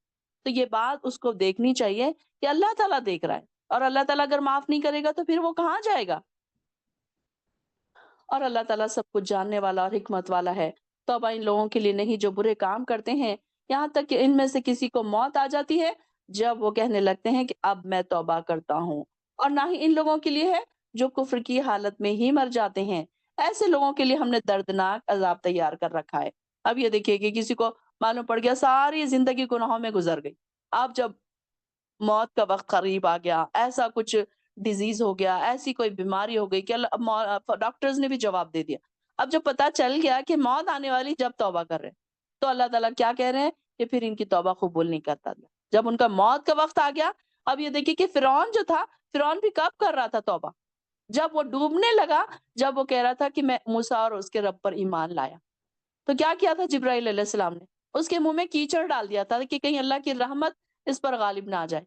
تو یہ بات اس کو دیکھنی چاہیے کہ اللہ تعالیٰ دیکھ رہا ہے، اور اللہ تعالیٰ اگر معاف نہیں کرے گا تو پھر وہ کہاں جائے گا؟ اور اللہ تعالیٰ سب کچھ جاننے والا اور حکمت والا ہے۔ توبہ ان لوگوں کے لیے نہیں جو برے کام کرتے ہیں، یہاں تک کہ ان میں سے کسی کو موت آ جاتی ہے جب وہ کہنے لگتے ہیں کہ اب میں توبہ کرتا ہوں، اور نہ ہی ان لوگوں کے لیے ہے جو کفر کی حالت میں ہی مر جاتے ہیں۔ ایسے لوگوں کے لیے ہم نے دردناک عذاب تیار کر رکھا ہے۔ اب یہ دیکھیے کہ کسی کو معلوم پڑ گیا ساری زندگی گناہوں میں گزر گئی، اب جب موت کا وقت قریب آ گیا، ایسا کچھ ڈیزیز ہو گیا، ایسی کوئی بیماری ہو گئی کہ ڈاکٹرز نے بھی جواب دے دیا۔ اب جب پتا چل گیا کہ موت آنے والی، جب توبہ کر رہے ہیں تو اللہ تعالیٰ کیا کہہ رہے ہیں کہ پھر ان کی توبہ قبول نہیں کرتا۔ جب ان کا موت کا وقت آ گیا، اب یہ دیکھیے کہ فرعون جو تھا، فرعون بھی کب کر رہا تھا توبہ؟ جب وہ ڈوبنے لگا، جب وہ کہہ رہا تھا کہ میں موسیٰ اور اس کے رب پر ایمان لایا، تو کیا کیا تھا جبرائیل علیہ السلام نے؟ اس کے منہ میں کیچڑ ڈال دیا تھا کہ کہیں اللہ کی رحمت اس پر غالب نہ آ جائے۔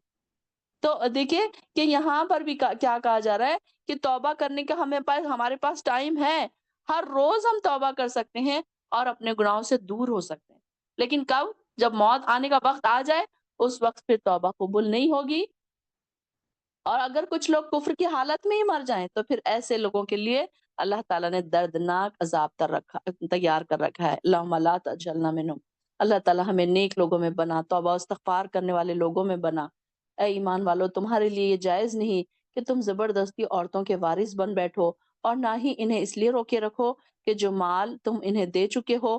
تو دیکھیے کہ یہاں پر بھی کیا کہا جا رہا ہے کہ توبہ کرنے کا ہمارے پاس ٹائم ہے، ہر روز ہم توبہ کر سکتے ہیں اور اپنے گناہوں سے دور ہو سکتے ہیں، لیکن کب؟ جب موت آنے کا وقت آ جائے، اس وقت پھر توبہ قبول نہیں ہوگی۔ اور اگر کچھ لوگ کفر کی حالت میں ہی مر جائیں تو پھر ایسے لوگوں کے لیے اللہ تعالیٰ نے دردناک عذاب تیار کر رکھا ہے۔ اللہم لا تجعلنا منہم۔ اللہ تعالیٰ ہمیں نیک لوگوں میں بنا، توبہ و استغفار کرنے والے لوگوں میں بنا۔ اے ایمان والو، تمہارے لیے یہ جائز نہیں کہ تم زبردستی عورتوں کے وارث بن بیٹھو، اور نہ ہی انہیں اس لیے روکے رکھو کہ جو مال تم انہیں دے چکے ہو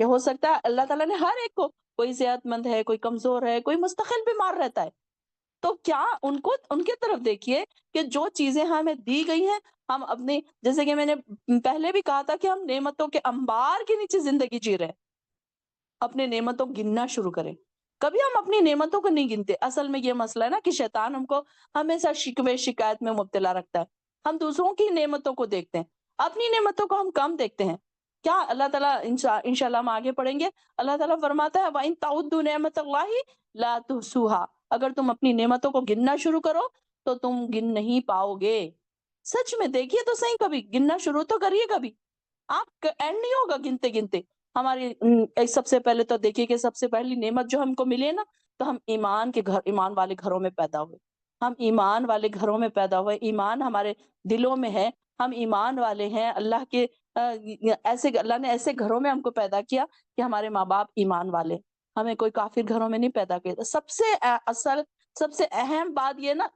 کہ ہو سکتا ہے اللہ تعالیٰ نے ہر ایک کو, کوئی صحت مند ہے, کوئی کمزور ہے, کوئی مستقل بیمار رہتا ہے, تو کیا ان کی طرف دیکھیے کہ جو چیزیں ہمیں دی گئی ہیں, ہم اپنے, جیسے کہ میں نے پہلے بھی کہا تھا کہ ہم نعمتوں کے انبار کے نیچے زندگی جی رہے ہیں, اپنے نعمتوں کو گننا شروع کریں. کبھی ہم اپنی نعمتوں کو نہیں گنتے. اصل میں یہ مسئلہ ہے نا کہ شیطان ہم کو ہمیشہ شکوے شکایت میں مبتلا رکھتا ہے. ہم دوسروں کی نعمتوں کو دیکھتے ہیں, اپنی نعمتوں کو ہم کم دیکھتے ہیں. کیا اللہ تعالیٰ انشاءاللہ ہم آگے پڑھیں گے, اللہ تعالیٰ فرماتا ہے وَإِن تَعُدُّوا نِعْمَتَ اللَّهِ لَا تُحْصُوهَا, اگر تم اپنی نعمتوں کو گننا شروع کرو تو تم گن نہیں پاؤ گے. سچ میں دیکھیے تو صحیح, کبھی گننا شروع تو کریے, کبھی آپ اینڈ نہیں ہوگا گنتے گنتے. ہماری سب سے پہلے تو دیکھیے کہ سب سے پہلی نعمت جو ہم کو ملے نا, تو ہم ایمان والے گھروں میں پیدا ہوئے. ہم ایمان والے گھروں میں پیدا ہوئے, ایمان ہمارے دلوں میں ہے, ہم ایمان والے ہیں. اللہ کے اللہ نے ایسے گھروں میں ہم کو پیدا کیا کہ ہمارے ماں باپ ایمان والے. ہمیں کوئی کافر گھروں میں نہیں پیدا کیا. سب سے اصل, سب سے اہم بات یہ نا,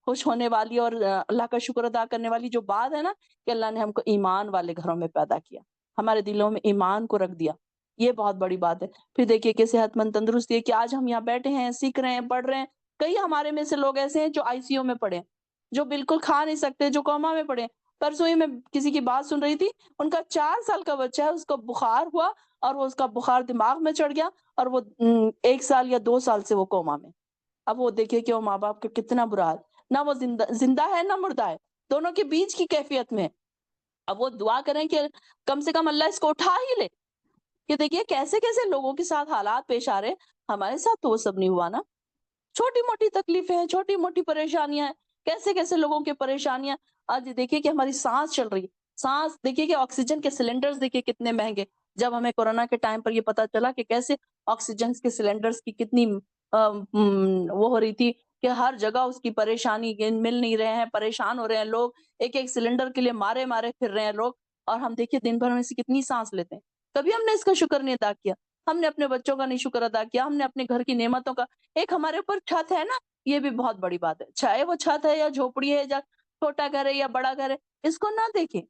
خوش ہونے والی اور اللہ کا شکر ادا کرنے والی جو بات ہے نا, کہ اللہ نے ہم کو ایمان والے گھروں میں پیدا کیا, ہمارے دلوں میں ایمان کو رکھ دیا. یہ بہت بڑی بات ہے. پھر دیکھیے کہ صحت مند تندرستی ہے کہ آج ہم یہاں بیٹھے ہیں, سیکھ رہے ہیں, پڑھ رہے ہیں. کئی ہمارے میں سے لوگ ایسے ہیں جو آئی سی یو میں پڑے, جو بالکل کھا نہیں سکتے, جو کوما میں پڑے. پرسوں ہی میں کسی کی بات سن رہی تھی, ان کا 4 سال کا بچہ ہے, اس کو بخار ہوا اور وہ اس کا بخار دماغ میں چڑھ گیا, اور وہ 1 سال یا 2 سال سے وہ کوما میں. اب وہ دیکھیے کہ وہ ماں باپ کا کتنا برا حال, نہ وہ زندہ ہے نہ مردہ ہے, دونوں کے بیچ کی کیفیت میں. اب وہ دعا کریں کہ کم سے کم اللہ اس کو اٹھا ہی لے. کہ دیکھیے کیسے کیسے لوگوں کے ساتھ حالات پیش آ رہے, ہمارے ساتھ تو وہ سب نہیں ہوا نا. چھوٹی موٹی تکلیفیں ہیں, چھوٹی موٹی پریشانیاں ہیں, کیسے کیسے لوگوں کی پریشانیاں. آج دیکھیے کہ ہماری سانس چل رہی ہے, سانس دیکھیے کہ آکسیجن کے سلنڈرز دیکھیے کتنے مہنگے. جب ہمیں کورونا کے ٹائم پر یہ پتا چلا کہ کیسے آکسیجن کے سلنڈرز کی کتنی وہ ہو رہی تھی, کہ ہر جگہ اس کی پریشانی, مل نہیں رہے ہیں, پریشان ہو رہے ہیں لوگ, ایک ایک سلنڈر کے لیے مارے مارے پھر رہے ہیں لوگ. اور ہم دیکھیے دن بھر میں سے کتنی سانس لیتے ہیں, کبھی ہم نے اس کا شکر نہیں ادا کیا. ہم نے اپنے بچوں کا نہیں شکر ادا کیا, ہم نے اپنے گھر کی نعمتوں کا, ایک ہمارے اوپر چھت ہے نا, یہ بھی بہت بڑی بات ہے. چاہے وہ چھت ہے یا جھوپڑی ہے, یا چھوٹا گھر ہے یا بڑا گھر ہے, اس کو نہ دیکھیں.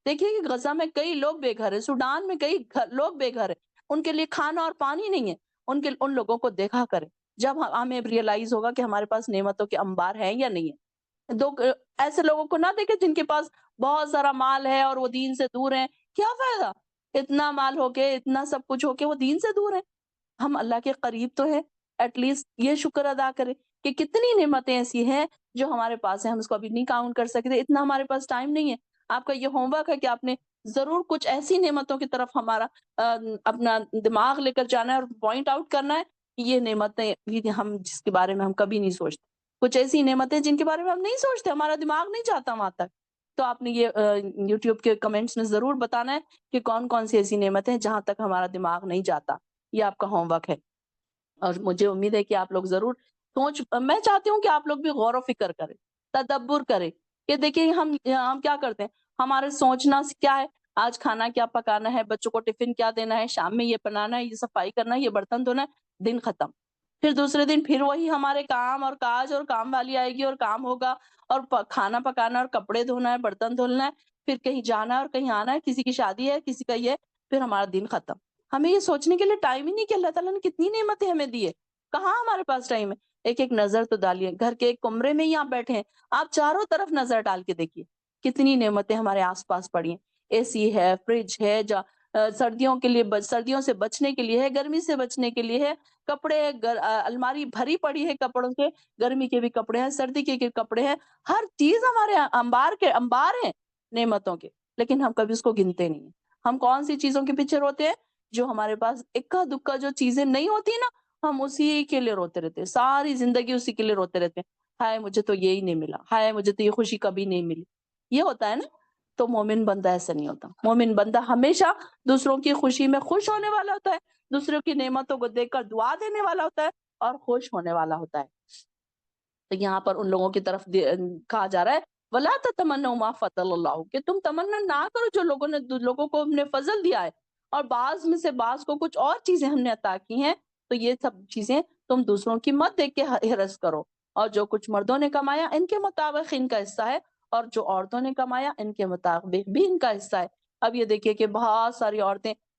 دیکھیے کہ غزہ میں کئی لوگ بے گھر ہیں, سوڈان میں کئی لوگ بے گھر ہیں, ان کے لیے کھانا اور پانی نہیں ہے. ان لوگوں کو دیکھا کریں, جب ہمیں ریئلائز ہوگا کہ ہمارے پاس نعمتوں کے انبار ہیں یا نہیں ہے. ایسے لوگوں کو نہ دیکھیں جن کے پاس بہت سارا مال ہے اور وہ دین سے دور ہیں. کیا فائدہ, اتنا مال ہو کے, اتنا سب کچھ ہو کے وہ دین سے دور ہیں. ہم اللہ کے قریب تو ہیں, ایٹ لیسٹ یہ شکر ادا کریں کہ کتنی نعمتیں ایسی ہیں جو ہمارے پاس ہیں, ہم اس کو ابھی نہیں کاؤنٹ کر سکتے, اتنا ہمارے پاس ٹائم نہیں ہے. آپ کا یہ ہوم ورک ہے کہ آپ نے ضرور کچھ ایسی نعمتوں کی طرف ہمارا اپنا دماغ لے کر جانا ہے اور پوائنٹ آؤٹ کرنا ہے کہ یہ نعمتیں ہم جس کے بارے میں ہم کبھی نہیں سوچتے, کچھ ایسی نعمتیں جن کے بارے میں ہم نہیں سوچتے, ہمارا دماغ نہیں جاتا وہاں تک. تو آپ نے یہ یوٹیوب کے کمنٹس میں ضرور بتانا ہے کہ کون کون سی ایسی نعمتیں ہیں جہاں تک ہمارا دماغ نہیں جاتا. یہ آپ کا ہوم ورک ہے, اور مجھے امید ہے کہ آپ لوگ ضرور میں چاہتی ہوں کہ آپ لوگ بھی غور و فکر کریں, تدبر کریں کہ دیکھیں ہم کیا کرتے ہیں. ہمارے سوچنا سے کیا ہے, آج کھانا کیا پکانا ہے, بچوں کو ٹفن کیا دینا ہے, شام میں یہ بنانا ہے, یہ صفائی کرنا ہے, یہ برتن دھونا ہے, دن ختم. پھر دوسرے دن پھر وہی ہمارے کام اور کاج, اور کام والی آئے گی اور کام ہوگا, اور کھانا پکانا اور کپڑے دھونا ہے, برتن دھلنا ہے, پھر کہیں جانا ہے اور کہیں آنا ہے, کسی کی شادی ہے, کسی کا یہ, پھر ہمارا دن ختم. ہمیں یہ سوچنے کے لیے ٹائم ہی نہیں کہ اللہ تعالیٰ نے کتنی نعمتیں ہمیں دی ہے, کہاں ہمارے پاس ٹائم ہے. ایک ایک نظر تو ڈالیے, گھر کے ایک کمرے میں ہی آپ بیٹھے ہیں, آپ چاروں طرف نظر ڈال کے دیکھیے کتنی نعمتیں ہمارے آس پاس پڑی ہیں. اے سی ہے, فریج ہے, سردیوں کے لیے, سردیوں سے بچنے کے لیے ہے, گرمی سے بچنے کے لیے ہے, کپڑے, الماری بھری پڑی ہے کپڑوں کے, گرمی کے بھی کپڑے ہیں, سردی کے کپڑے ہیں, ہر چیز ہمارے انبار ہیں نعمتوں کے. لیکن ہم کبھی اس کو گنتے نہیں ہیں. ہم کون سی چیزوں کے پیچھے روتے ہیں, جو ہمارے پاس اکا دکا جو چیزیں نہیں ہوتی نا, ہم اسی کے لیے روتے رہتے ہیں, ساری زندگی اسی کے لیے روتے رہتے ہیں. ہائے مجھے تو یہی نہیں ملا, ہائے مجھے تو یہ خوشی کبھی نہیں ملی. یہ ہوتا ہے نا. تو مومن بندہ ایسا نہیں ہوتا. مومن بندہ ہمیشہ دوسروں کی خوشی میں خوش ہونے والا ہوتا ہے, دوسروں کی نعمتوں کو دیکھ کر دعا دینے والا ہوتا ہے, اور خوش ہونے والا ہوتا ہے. تو یہاں پر ان لوگوں کی طرف کہا جا رہا ہے وَلَا تَتَمَنَّوْا مَا فَضَّلَ اللَّهُ, کہ تم تمنا نہ کرو جو لوگوں کو ہم نے فضل دیا ہے, اور بعض میں سے بعض کو کچھ اور چیزیں ہم نے عطا کی ہیں, تو یہ سب چیزیں تم دوسروں کی مت دیکھ کے حرص کرو. اور جو کچھ مردوں نے کمایا ان کے مطابق ان کا حصہ ہے, اور جو عورتوں نے کمایا ان کے مطابق بھی ان کا حصہ ہے. اب یہ دیکھیے کہ بہت ساری عورتیں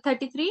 33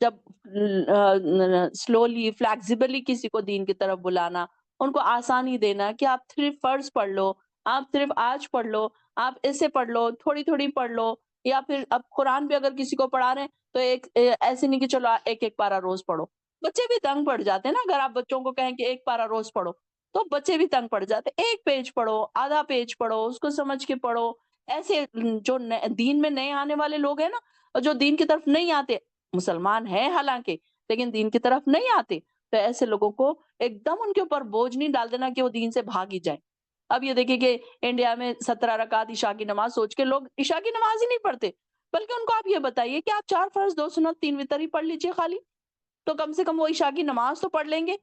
جب سلولی فلیکسیبلی کسی کو دین کی طرف بلانا، ان کو آسانی دینا کہ آپ صرف فرض پڑھ لو، آپ صرف آج پڑھ لو، آپ ایسے پڑھ لو، تھوڑی تھوڑی پڑھ لو، یا پھر اب قرآن بھی اگر کسی کو پڑھا رہے ہیں تو ایسے نہیں کہ چلو ایک ایک پارا روز پڑھو، بچے بھی تنگ پڑ جاتے ہیں نا، اگر آپ بچوں کو کہیں کہ ایک پارا روز پڑھو تو بچے بھی تنگ پڑ جاتے ہیں، ایک پیج پڑھو، آدھا پیج پڑھو، اس کو سمجھ کے پڑھو. ایسے جو دین میں نئے آنے والے لوگ ہیں نا، اور جو دین کی طرف نہیں آتے، مسلمان ہیں حالانکہ لیکن دین کی طرف نہیں آتے، تو ایسے لوگوں کو ایک دم ان کے اوپر بوجھ نہیں ڈال دینا کہ وہ دین سے بھاگ ہی جائیں. اب یہ دیکھیں کہ انڈیا میں 17 رکعت عشاء کی نماز سوچ کے لوگ عشاء کی نماز ہی نہیں پڑھتے، بلکہ ان کو آپ یہ بتائیے کہ آپ 4 فرض 2 سنت 3 وتر ہی پڑھ لیجئے خالی، تو کم سے کم وہ عشاء کی نماز تو پڑھ لیں گے.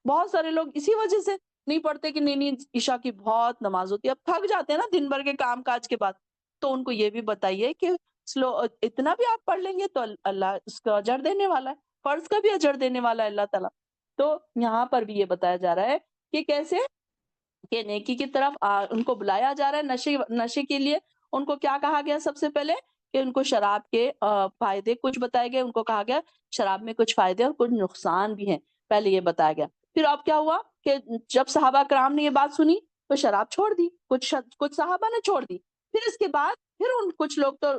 بہت سارے لوگ اسی وجہ سے نہیں پڑھتے کہ نہیں نہیں عشاء کی بہت نماز ہوتی ہے، اب تھک جاتے ہیں نا دن بھر کے کام کاج کے بعد. تو ان کو یہ بھی بتائیے کہ سلو اتنا بھی آپ پڑھ لیں گے تو اللہ اس کا اجر دینے والا ہے، فرض کا بھی اجر دینے والا ہے اللہ تعالیٰ. تو یہاں پر بھی یہ بتایا جا رہا ہے کہ کیسے کہ نیکی کی طرف ان کو بلایا جا رہا ہے. نشے کے لیے ان کو کیا کہا گیا؟ سب سے پہلے کہ ان کو شراب کے فائدے کچھ بتائے گئے، ان کو کہا گیا شراب میں کچھ فائدے اور کچھ نقصان بھی ہیں، پہلے یہ بتایا گیا. پھر اب کیا ہوا کہ جب صحابہ کرام نے یہ بات سنی تو شراب چھوڑ دی، کچھ صحابہ نے چھوڑ دی. پھر اس کے بعد پھر کچھ لوگ تو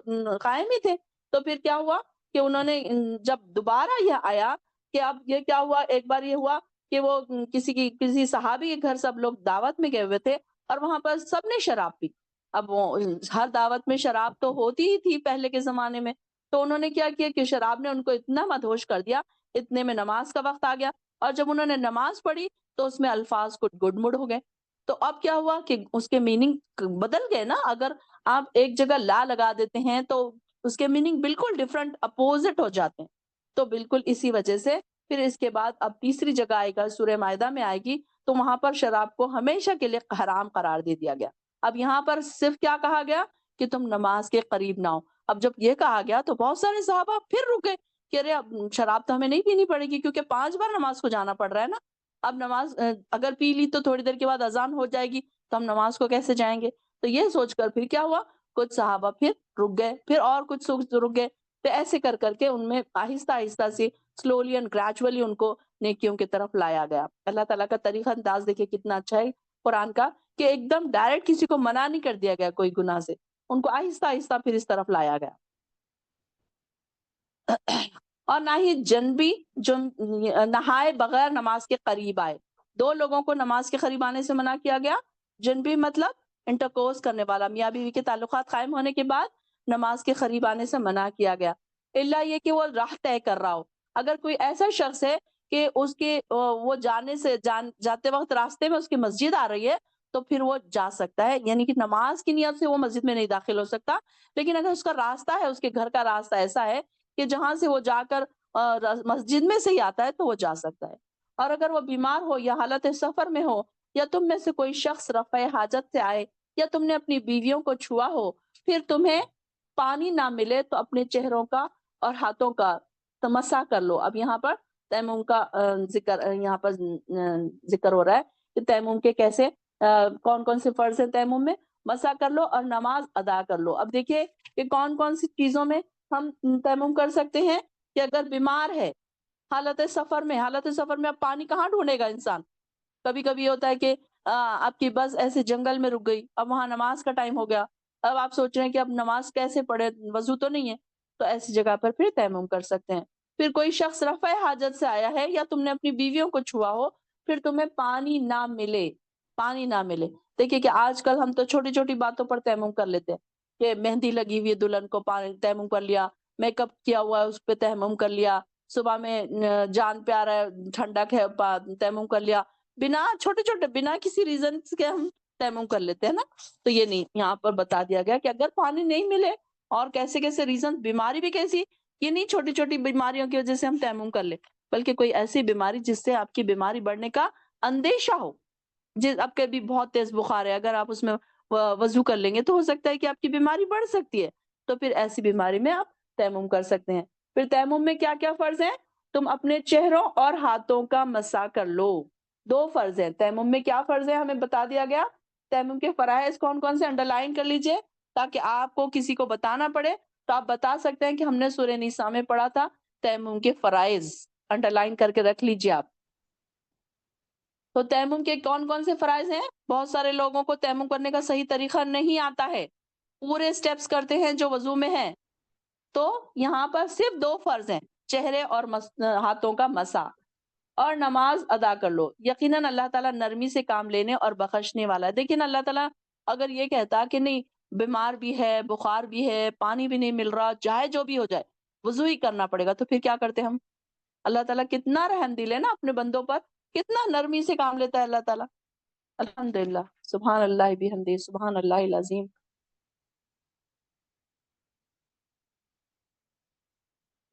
قائم ہی تھے، تو پھر کیا ہوا کہ انہوں نے جب دوبارہ یہ آیا کہ اب یہ کیا ہوا، ایک بار یہ ہوا کہ وہ کسی صحابی کے گھر سب لوگ دعوت میں گئے ہوئے تھے اور وہاں پر سب نے شراب پی. اب وہ ہر دعوت میں شراب تو ہوتی ہی تھی پہلے کے زمانے میں، تو انہوں نے کیا کیا کہ شراب نے ان کو اتنا مدہوش کر دیا، اتنے میں نماز کا وقت آ گیا، اور جب انہوں نے نماز پڑھی تو اس میں الفاظ کچھ گڈ مڈ ہو گئے. تو اب کیا ہوا کہ اس کے میننگ بدل گئے نا. اگر آپ ایک جگہ لا لگا دیتے ہیں تو اس کے میننگ بالکل ڈفرنٹ اپوزٹ ہو جاتے ہیں. تو بالکل اسی وجہ سے پھر اس کے بعد اب تیسری جگہ آئے گا، سورہ مائدہ میں آئے گی، تو وہاں پر شراب کو ہمیشہ کے لیے حرام قرار دے دیا گیا. اب یہاں پر صرف کیا کہا گیا کہ تم نماز کے قریب نہ ہو. اب جب یہ کہا گیا تو بہت سارے صحابہ پھر رکے کہ ارے اب شراب تو ہمیں نہیں پینی پڑے گی، کیونکہ 5 بار نماز کو جانا پڑ رہا ہے نا. اب نماز اگر پی لی تو تھوڑی دیر کے بعد اذان ہو جائے گی، تو ہم نماز کو کیسے جائیں گے؟ تو یہ سوچ کر پھر کیا ہوا، کچھ صحابہ پھر رک گئے، پھر اور کچھ رک گئے. تو ایسے کر کر کے ان میں آہستہ آہستہ سے سلولی اینڈ گریجولی ان کو نیکیوں کی طرف لایا گیا. اللہ تعالیٰ کا طریقہ انداز دیکھیں کتنا اچھا ہے قرآن کا، کہ ایک دم ڈائریکٹ کسی کو منع نہیں کر دیا گیا کوئی گناہ سے، ان کو آہستہ آہستہ پھر اس طرف لایا گیا. اور نہ ہی جنبی جو نہائے بغیر نماز کے قریب آئے. 2 لوگوں کو نماز کے قریب آنے سے منع کیا گیا. جنبی مطلب انٹرکورس کرنے والا، میاں بیوی کے تعلقات قائم ہونے کے بعد نماز کے قریب آنے سے منع کیا گیا. الا یہ کہ وہ راہ طے کر رہا ہو. اگر کوئی ایسا شخص ہے کہ اس کے وہ جاتے وقت راستے میں اس کی مسجد آ رہی ہے تو پھر وہ جا سکتا ہے، یعنی کہ نماز کی نیت سے وہ مسجد میں نہیں داخل ہو سکتا. لیکن اگر اس کا راستہ ہے، اس کے گھر کا راستہ ایسا ہے کہ جہاں سے وہ جا کر مسجد میں سے ہی آتا ہے تو وہ جا سکتا ہے. اور اگر وہ بیمار ہو یا حالت سفر میں ہو، یا تم میں سے کوئی شخص رفع حاجت سے آئے، یا تم نے اپنی بیویوں کو چھوا ہو، پھر تمہیں پانی نہ ملے تو اپنے چہروں کا اور ہاتھوں کا مسح کر لو. اب یہاں پر تیمم کا ذکر ہو رہا ہے کہ تیمم کے کیسے کون کون سے فرض ہیں تیمم میں. مسح کر لو اور نماز ادا کر لو. اب دیکھیے کہ کون کون سی چیزوں میں ہم تیمم کر سکتے ہیں. کہ اگر بیمار ہے، حالت سفر میں اب پانی کہاں ڈھونڈے گا انسان. کبھی کبھی یہ ہوتا ہے کہ آپ کی بس ایسے جنگل میں رک گئی، اب وہاں نماز کا ٹائم ہو گیا، اب آپ سوچ رہے ہیں کہ اب نماز کیسے پڑھے، وضو تو نہیں ہے، تو ایسی جگہ پر پھر تیمم کر سکتے ہیں. پھر کوئی شخص رفع حاجت سے آیا ہے، یا تم نے اپنی بیویوں کو چھوا ہو، پھر تمہیں پانی نہ ملے. دیکھیے کہ آج کل ہم تو چھوٹی چھوٹی باتوں پر تیمم کر لیتے ہیں، کہ مہندی لگی ہوئی ہے دلہن کو تیمم کر لیا، میک اپ کیا ہوا ہے اس پہ تیمم کر لیا، صبح میں جان پیارا ہے ٹھنڈک ہے تیمم کر لیا. بنا کسی ریزن کے ہم تیمم کر لیتے ہیں نا. تو یہ نہیں، یہاں پر بتا دیا گیا کہ اگر پانی نہیں ملے اور کیسے کیسے ریزن، بیماری بھی کیسی، یہ نہیں چھوٹی چھوٹی بیماریوں کی وجہ سے ہم تیمم کر لیں، بلکہ کوئی ایسی بیماری جس سے آپ کی بیماری بڑھنے کا اندیشہ ہو. اب کے بھی بہت تیز بخار ہے، اگر آپ اس میں وضو کر لیں گے تو ہو سکتا ہے کہ آپ کی بیماری بڑھ سکتی ہے، تو پھر ایسی بیماری میں آپ تیمم کر سکتے ہیں. پھر تیمم میں کیا کیا فرض ہیں؟ تم اپنے چہروں اور ہاتھوں کا مسح کر لو. 2 فرض ہیں تیمم میں. کیا فرض ہے ہمیں بتا دیا گیا. تیمم کے فرائض کون کون سے، انڈر لائن کر لیجئے تاکہ آپ کو کسی کو بتانا پڑے تو آپ بتا سکتے ہیں کہ ہم نے سورہ نساء میں پڑھا تھا تیمم کے فرائض انڈرلائن کر کے رکھ لیجیے آپ. تو تیمم کے کون کون سے فرائض ہیں؟ بہت سارے لوگوں کو تیمم کرنے کا صحیح طریقہ نہیں آتا ہے، پورے سٹیپس کرتے ہیں جو وضو میں ہیں. تو یہاں پر صرف 2 فرض ہیں، چہرے اور ہاتھوں کا مسح، اور نماز ادا کر لو. یقیناً اللہ تعالیٰ نرمی سے کام لینے اور بخشنے والا ہے. دیکھیں اللہ تعالیٰ اگر یہ کہتا کہ نہیں، بیمار بھی ہے، بخار بھی ہے، پانی بھی نہیں مل رہا، چاہے جو بھی ہو جائے وضو ہی کرنا پڑے گا، تو پھر کیا کرتے ہم؟ اللہ تعالیٰ کتنا رحم دل ہے نا اپنے بندوں پر، کتنا نرمی سے کام لیتا ہے اللہ تعالیٰ. الحمدللہ، سبحان اللہ بحمدہ، سبحان اللہ العظیم.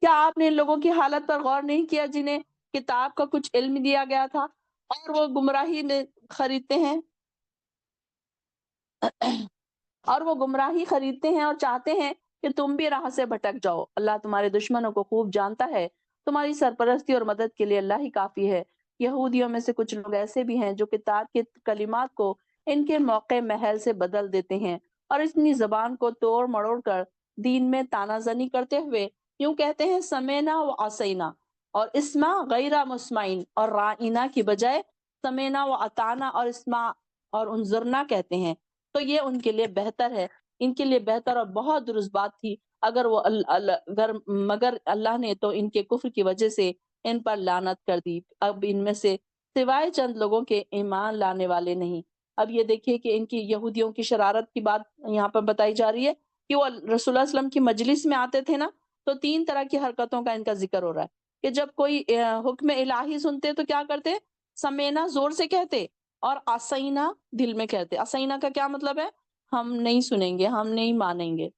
کیا آپ نے ان لوگوں کی حالت پر غور نہیں کیا جنہیں کتاب کا کچھ علم دیا گیا تھا اور وہ گمراہی خریدتے ہیں اور وہ گمراہی خریدتے ہیں اور چاہتے ہیں کہ تم بھی راہ سے بھٹک جاؤ. اللہ تمہارے دشمنوں کو خوب جانتا ہے، تمہاری سرپرستی اور مدد کے لیے اللہ ہی کافی ہے. یہودیوں میں سے کچھ لوگ ایسے بھی ہیں جو کتاب کے کلمات کو ان کے موقع محل سے بدل دیتے ہیں اور اپنی زبان کو توڑ مڑوڑ کر دین میں تانا زنی کرتے ہوئے یوں کہتے ہیں سمینا و عصینا، اور اسما غیر مسمعین، اور رائنا کی بجائے سمینا و اطانا اور اسما اور انظرنا کہتے ہیں. تو یہ ان کے لیے بہتر ہے، ان کے لیے بہتر اور بہت درست بات تھی اگر وہ مگر اللہ نے تو ان کے کفر کی وجہ سے ان پر لعنت کر دی. اب ان میں سے سوائے چند لوگوں کے ایمان لانے والے نہیں. اب یہ دیکھیے کہ ان کی یہودیوں کی شرارت کی بات یہاں پر بتائی جا رہی ہے کہ وہ رسول اللہ صلی اللہ علیہ وسلم کی مجلس میں آتے تھے نا، تو 3 طرح کی حرکتوں کا ان کا ذکر ہو رہا ہے کہ جب کوئی حکم الہی سنتے تو کیا کرتے؟ سمینا زور سے کہتے، اور اسینا دل میں کہتے. اسینا کا کیا مطلب ہے؟ ہم نہیں سنیں گے، ہم نہیں مانیں گے.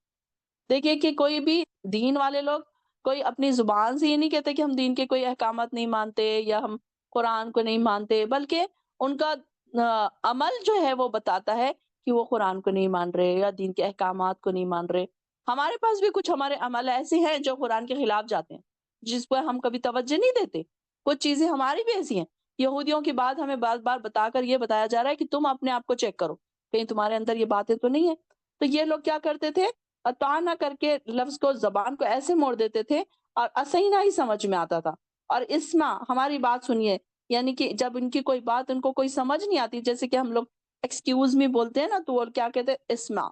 دیکھیے کہ کوئی بھی دین والے لوگ کوئی اپنی زبان سے یہ نہیں کہتے کہ ہم دین کے کوئی احکامات نہیں مانتے یا ہم قرآن کو نہیں مانتے، بلکہ ان کا عمل جو ہے وہ بتاتا ہے کہ وہ قرآن کو نہیں مان رہے یا دین کے احکامات کو نہیں مان رہے. ہمارے پاس بھی کچھ ہمارے عمل ایسے ہیں جو قرآن کے خلاف جاتے ہیں، جس پر ہم کبھی توجہ نہیں دیتے. کچھ چیزیں ہماری بھی ایسی ہیں. یہودیوں کی بات ہمیں بار بار بتا کر یہ بتایا جا رہا ہے کہ تم اپنے آپ کو چیک کرو، کہیں تمہارے اندر یہ باتیں تو نہیں ہے. تو یہ لوگ کیا کرتے تھے؟ نہ کر کے لفظ کو، زبان کو ایسے موڑ دیتے تھے اور اسینا ہی سمجھ میں آتا تھا. اور اسما، ہماری بات سنیے، یعنی کہ جب ان کی کوئی بات ان کو کوئی سمجھ نہیں آتی، جیسے کہ ہم لوگ ایکسکیوز می بولتے ہیں نا، تو وہ کیا کہتے ہیں؟ اسما.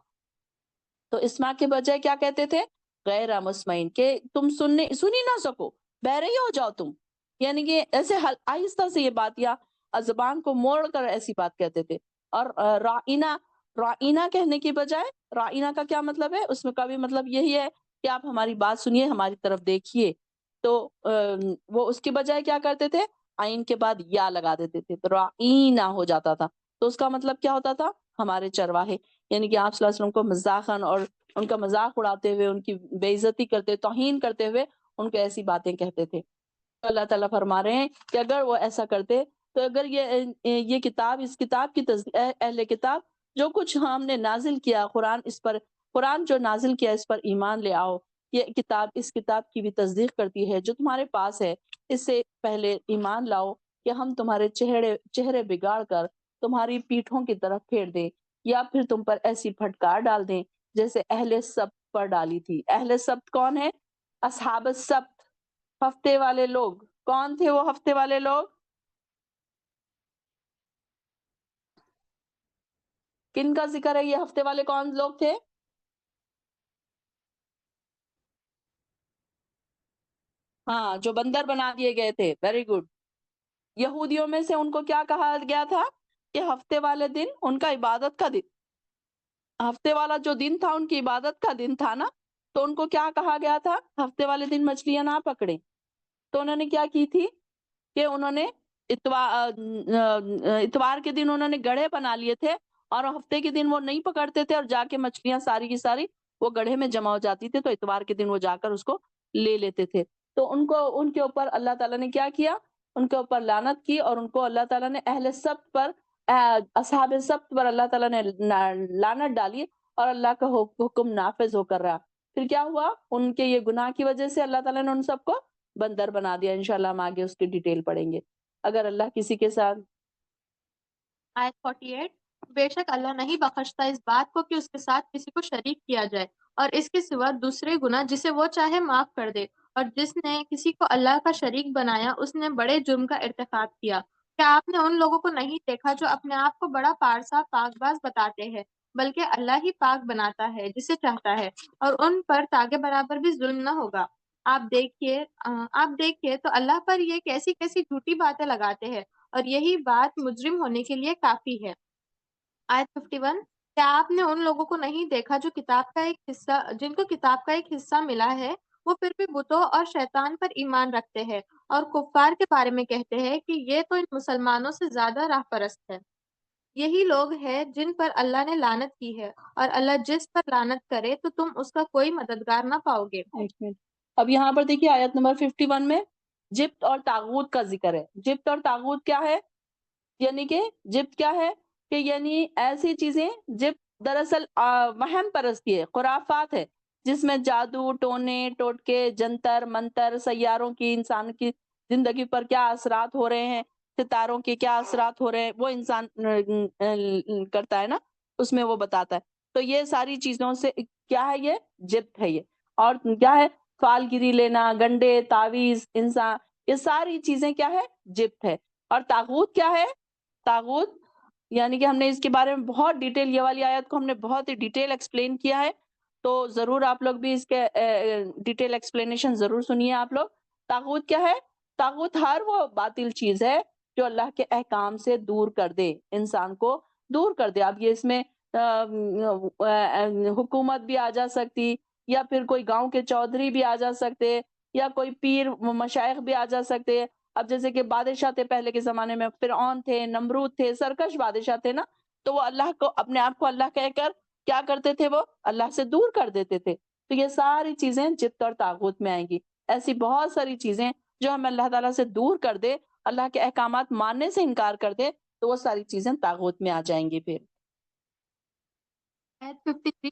تو اسما کے بجائے کیا کہتے تھے؟ غیر مسمعین، کہ تم سن ہی نہ سکو، بہرے ہی ہو جاؤ تم. یعنی کہ ایسے آہستہ سے یہ بات یا زبان کو موڑ کر ایسی بات کہتے تھے. اور رائنا، رائنا کہنے کی بجائے، رائنا کا کیا مطلب ہے؟ اس میں کا بھی مطلب یہی ہے کہ آپ ہماری بات سنیے، ہماری طرف دیکھیے. تو وہ اس کے بجائے کیا کرتے تھے؟ آئین کے بعد یا لگا دیتے تھے تو رائنا ہو جاتا تھا. تو اس کا مطلب کیا ہوتا تھا؟ ہمارے چرواہے. یعنی کہ آپ صلی اللہ علیہ وسلم کو مزاحاً اور ان کا مذاق اڑاتے ہوئے، ان کی بے عزتی کرتے، توہین کرتے ہوئے ان کو ایسی باتیں کہتے تھے. اللہ تعالیٰ فرما رہے ہیں کہ اگر وہ ایسا کرتے تو اگر یہ کتاب، اس کتاب کی اہل کتاب، جو کچھ ہم نے نازل کیا، قرآن جو نازل کیا اس پر ایمان لے آؤ. یہ کتاب، اس کتاب کی بھی تصدیق کرتی ہے جو تمہارے پاس ہے. اس سے پہلے ایمان لاؤ کہ ہم تمہارے چہرے بگاڑ کر تمہاری پیٹھوں کی طرف پھیر دیں، یا پھر تم پر ایسی پھٹکار ڈال دیں جیسے اہل سبت پر ڈالی تھی. اہل سبت کون ہے؟ اصحاب السبت، ہفتے والے لوگ. کون تھے وہ ہفتے والے لوگ؟ کن کا ذکر ہے؟ یہ ہفتے والے کون لوگ تھے؟ ہاں، جو بندر بنا دیے گئے تھے. Very good. یہودیوں میں سے ان کو کیا کہا گیا تھا؟ کہ ہفتے والے دن ان کا عبادت کا دن، ہفتے والا جو دن تھا ان کی عبادت کا دن تھا نا. تو ان کو کیا کہا گیا تھا؟ ہفتے والے دن مچھلیاں نہ پکڑیں. تو انہوں نے کیا کی تھی کہ انہوں نے اتوار کے دن انہوں نے گڑھے بنا لیے تھے، اور ہفتے کے دن وہ نہیں پکڑتے تھے، اور جا کے مچھلیاں ساری کی ساری وہ گڑھے میں جمع ہو جاتی تھی، تو اتوار کے دن وہ جا کر اس کو لے لیتے تھے. تو ان کے اوپر اللہ تعالیٰ نے کیا کیا؟ ان کے اوپر لعنت کی، اور ان کو اللہ تعالیٰ نے اہل سبت پر، اصحاب سبت پر اللہ تعالیٰ نے لعنت ڈالی، اور اللہ کا حکم نافذ ہو کر رہا. پھر کیا ہوا؟ ان کے یہ گناہ کی وجہ سے اللہ تعالیٰ نے ان سب کو بندر بنا دیا. انشاءاللہ ہم آگے اس کی ڈیٹیل پڑھیں گے. اگر اللہ کسی کے ساتھ، آیت 48، بے شک اللہ نہیں بخشتا اس بات کو کہ اس کے ساتھ کسی کو شریک کیا جائے، اور اس کے سوا دوسرے گناہ جسے وہ چاہے معاف کر دے، اور جس نے کسی کو اللہ کا شریک بنایا اس نے بڑے جرم کا ارتکاب کیا۔ کیا آپ نے ان لوگوں کو نہیں دیکھا جو اپنے آپ کو بڑا پارسا پاک باز بتاتے ہیں، بلکہ اللہ ہی پاک بناتا ہے جسے چاہتا ہے، اور ان پر تاگے برابر بھی ظلم نہ ہوگا۔ آپ دیکھیے تو اللہ پر یہ کیسی کیسی جھوٹی باتیں لگاتے ہیں، اور یہی بات مجرم ہونے کے لیے کافی ہے۔ آیت 51، کیا آپ نے ان لوگوں کو نہیں دیکھا جو جن کو کتاب کا ایک حصہ ملا ہے، وہ پھر بھی بتوں اور شیطان پر ایمان رکھتے ہیں، اور کفار کے بارے میں کہتے ہیں کہ یہ تو ان مسلمانوں سے زیادہ راہ پرست ہے۔ یہی لوگ ہیں جن پر اللہ نے لعنت کی ہے، اور اللہ جس پر لعنت کرے تو تم اس کا کوئی مددگار نہ پاؤ گے۔ ایک منٹ، اب یہاں پر دیکھیے آیت نمبر 51 میں جبت اور تاغوت کا ذکر ہے۔ جبت اور تاغوت کیا ہے؟ یعنی کہ جبت کیا ہے کہ یعنی ایسی چیزیں جبت دراصل وہم پرستی ہے، خرافات ہے، جس میں جادو، ٹونے ٹوٹکے، جنتر منتر، سیاروں کی انسان کی زندگی پر کیا اثرات ہو رہے ہیں، ستاروں کے کیا اثرات ہو رہے ہیں، وہ انسان کرتا ہے نا، اس میں وہ بتاتا ہے۔ تو یہ ساری چیزوں سے کیا ہے، یہ جبت ہے یہ۔ اور کیا ہے؟ فال گری لینا، گنڈے، تعویذ، انسان، یہ ساری چیزیں کیا ہے؟ جبت ہے۔ اور تاغوت کیا ہے؟ تاغوت یعنی کہ ہم نے اس کے بارے میں بہت ڈیٹیل، یہ والی آیت کو ہم نے بہت ہی ڈیٹیل ایکسپلین کیا ہے، تو ضرور آپ لوگ بھی اس کے ڈیٹیل ایکسپلینیشن ضرور سنیے آپ لوگ۔ تاغوت کیا ہے؟ تاغوت ہر وہ باطل چیز ہے جو اللہ کے احکام سے دور کر دے، انسان کو دور کر دے۔ اب یہ اس میں حکومت بھی آ جا سکتی، یا پھر کوئی گاؤں کے چودھری بھی آ جا سکتے، یا کوئی پیر مشائخ بھی آ جا سکتے۔ اب جیسے کہ بادشاہ تھے پہلے کے زمانے میں، فرعون تھے، نمرود تھے، سرکش بادشاہ تھے نا، تو وہ اللہ کو، اپنے آپ کو اللہ کہہ کر کیا کرتے تھے؟ وہ اللہ سے دور کر دیتے تھے۔ تو یہ ساری چیزیں جبت اور طاغوت میں آئیں گی۔ ایسی بہت ساری چیزیں جو ہمیں اللہ تعالیٰ سے دور کر دے، اللہ کے احکامات ماننے سے انکار کر دے، تو وہ ساری چیزیں طاغوت میں آ جائیں گی پھر۔ آیت 53،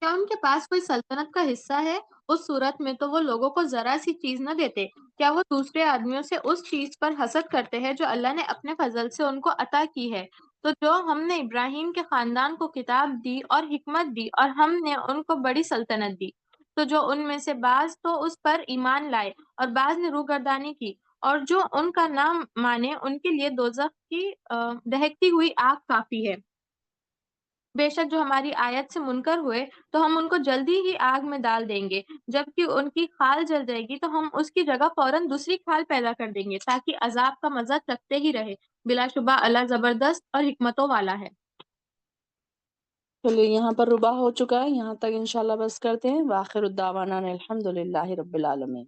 کیا ان کے پاس کوئی سلطنت کا حصہ ہے؟ اس صورت میں تو وہ لوگوں کو ذرا سی چیز نہ دیتے۔ کیا وہ دوسرے آدمیوں سے اس چیز پر حسد کرتے ہیں جو اللہ نے اپنے فضل سے ان کو عطا کی ہے؟ تو جو ہم نے ابراہیم کے خاندان کو کتاب دی اور حکمت دی، اور ہم نے ان کو بڑی سلطنت دی، تو جو ان میں سے بعض تو اس پر ایمان لائے اور بعض نے روگردانی کی، اور جو ان کا نام مانے ان کے لیے دوزخ کی دہکتی ہوئی آگ کافی ہے۔ بے شک جو ہماری آیت سے منکر ہوئے تو ہم ان کو جلدی ہی آگ میں ڈال دیں گے، جبکہ ان کی کھال جل جائے گی تو ہم اس کی جگہ فوراً دوسری کھال پیدا کر دیں گے تاکہ عذاب کا مزہ چکھتے ہی رہے۔ بلا شبہ اللہ زبردست اور حکمتوں والا ہے۔ چلیے یہاں پر ربا ہو چکا ہے، یہاں تک انشاءاللہ بس کرتے ہیں۔ وآخر الدعوانا ان الحمد للہ رب العالمین۔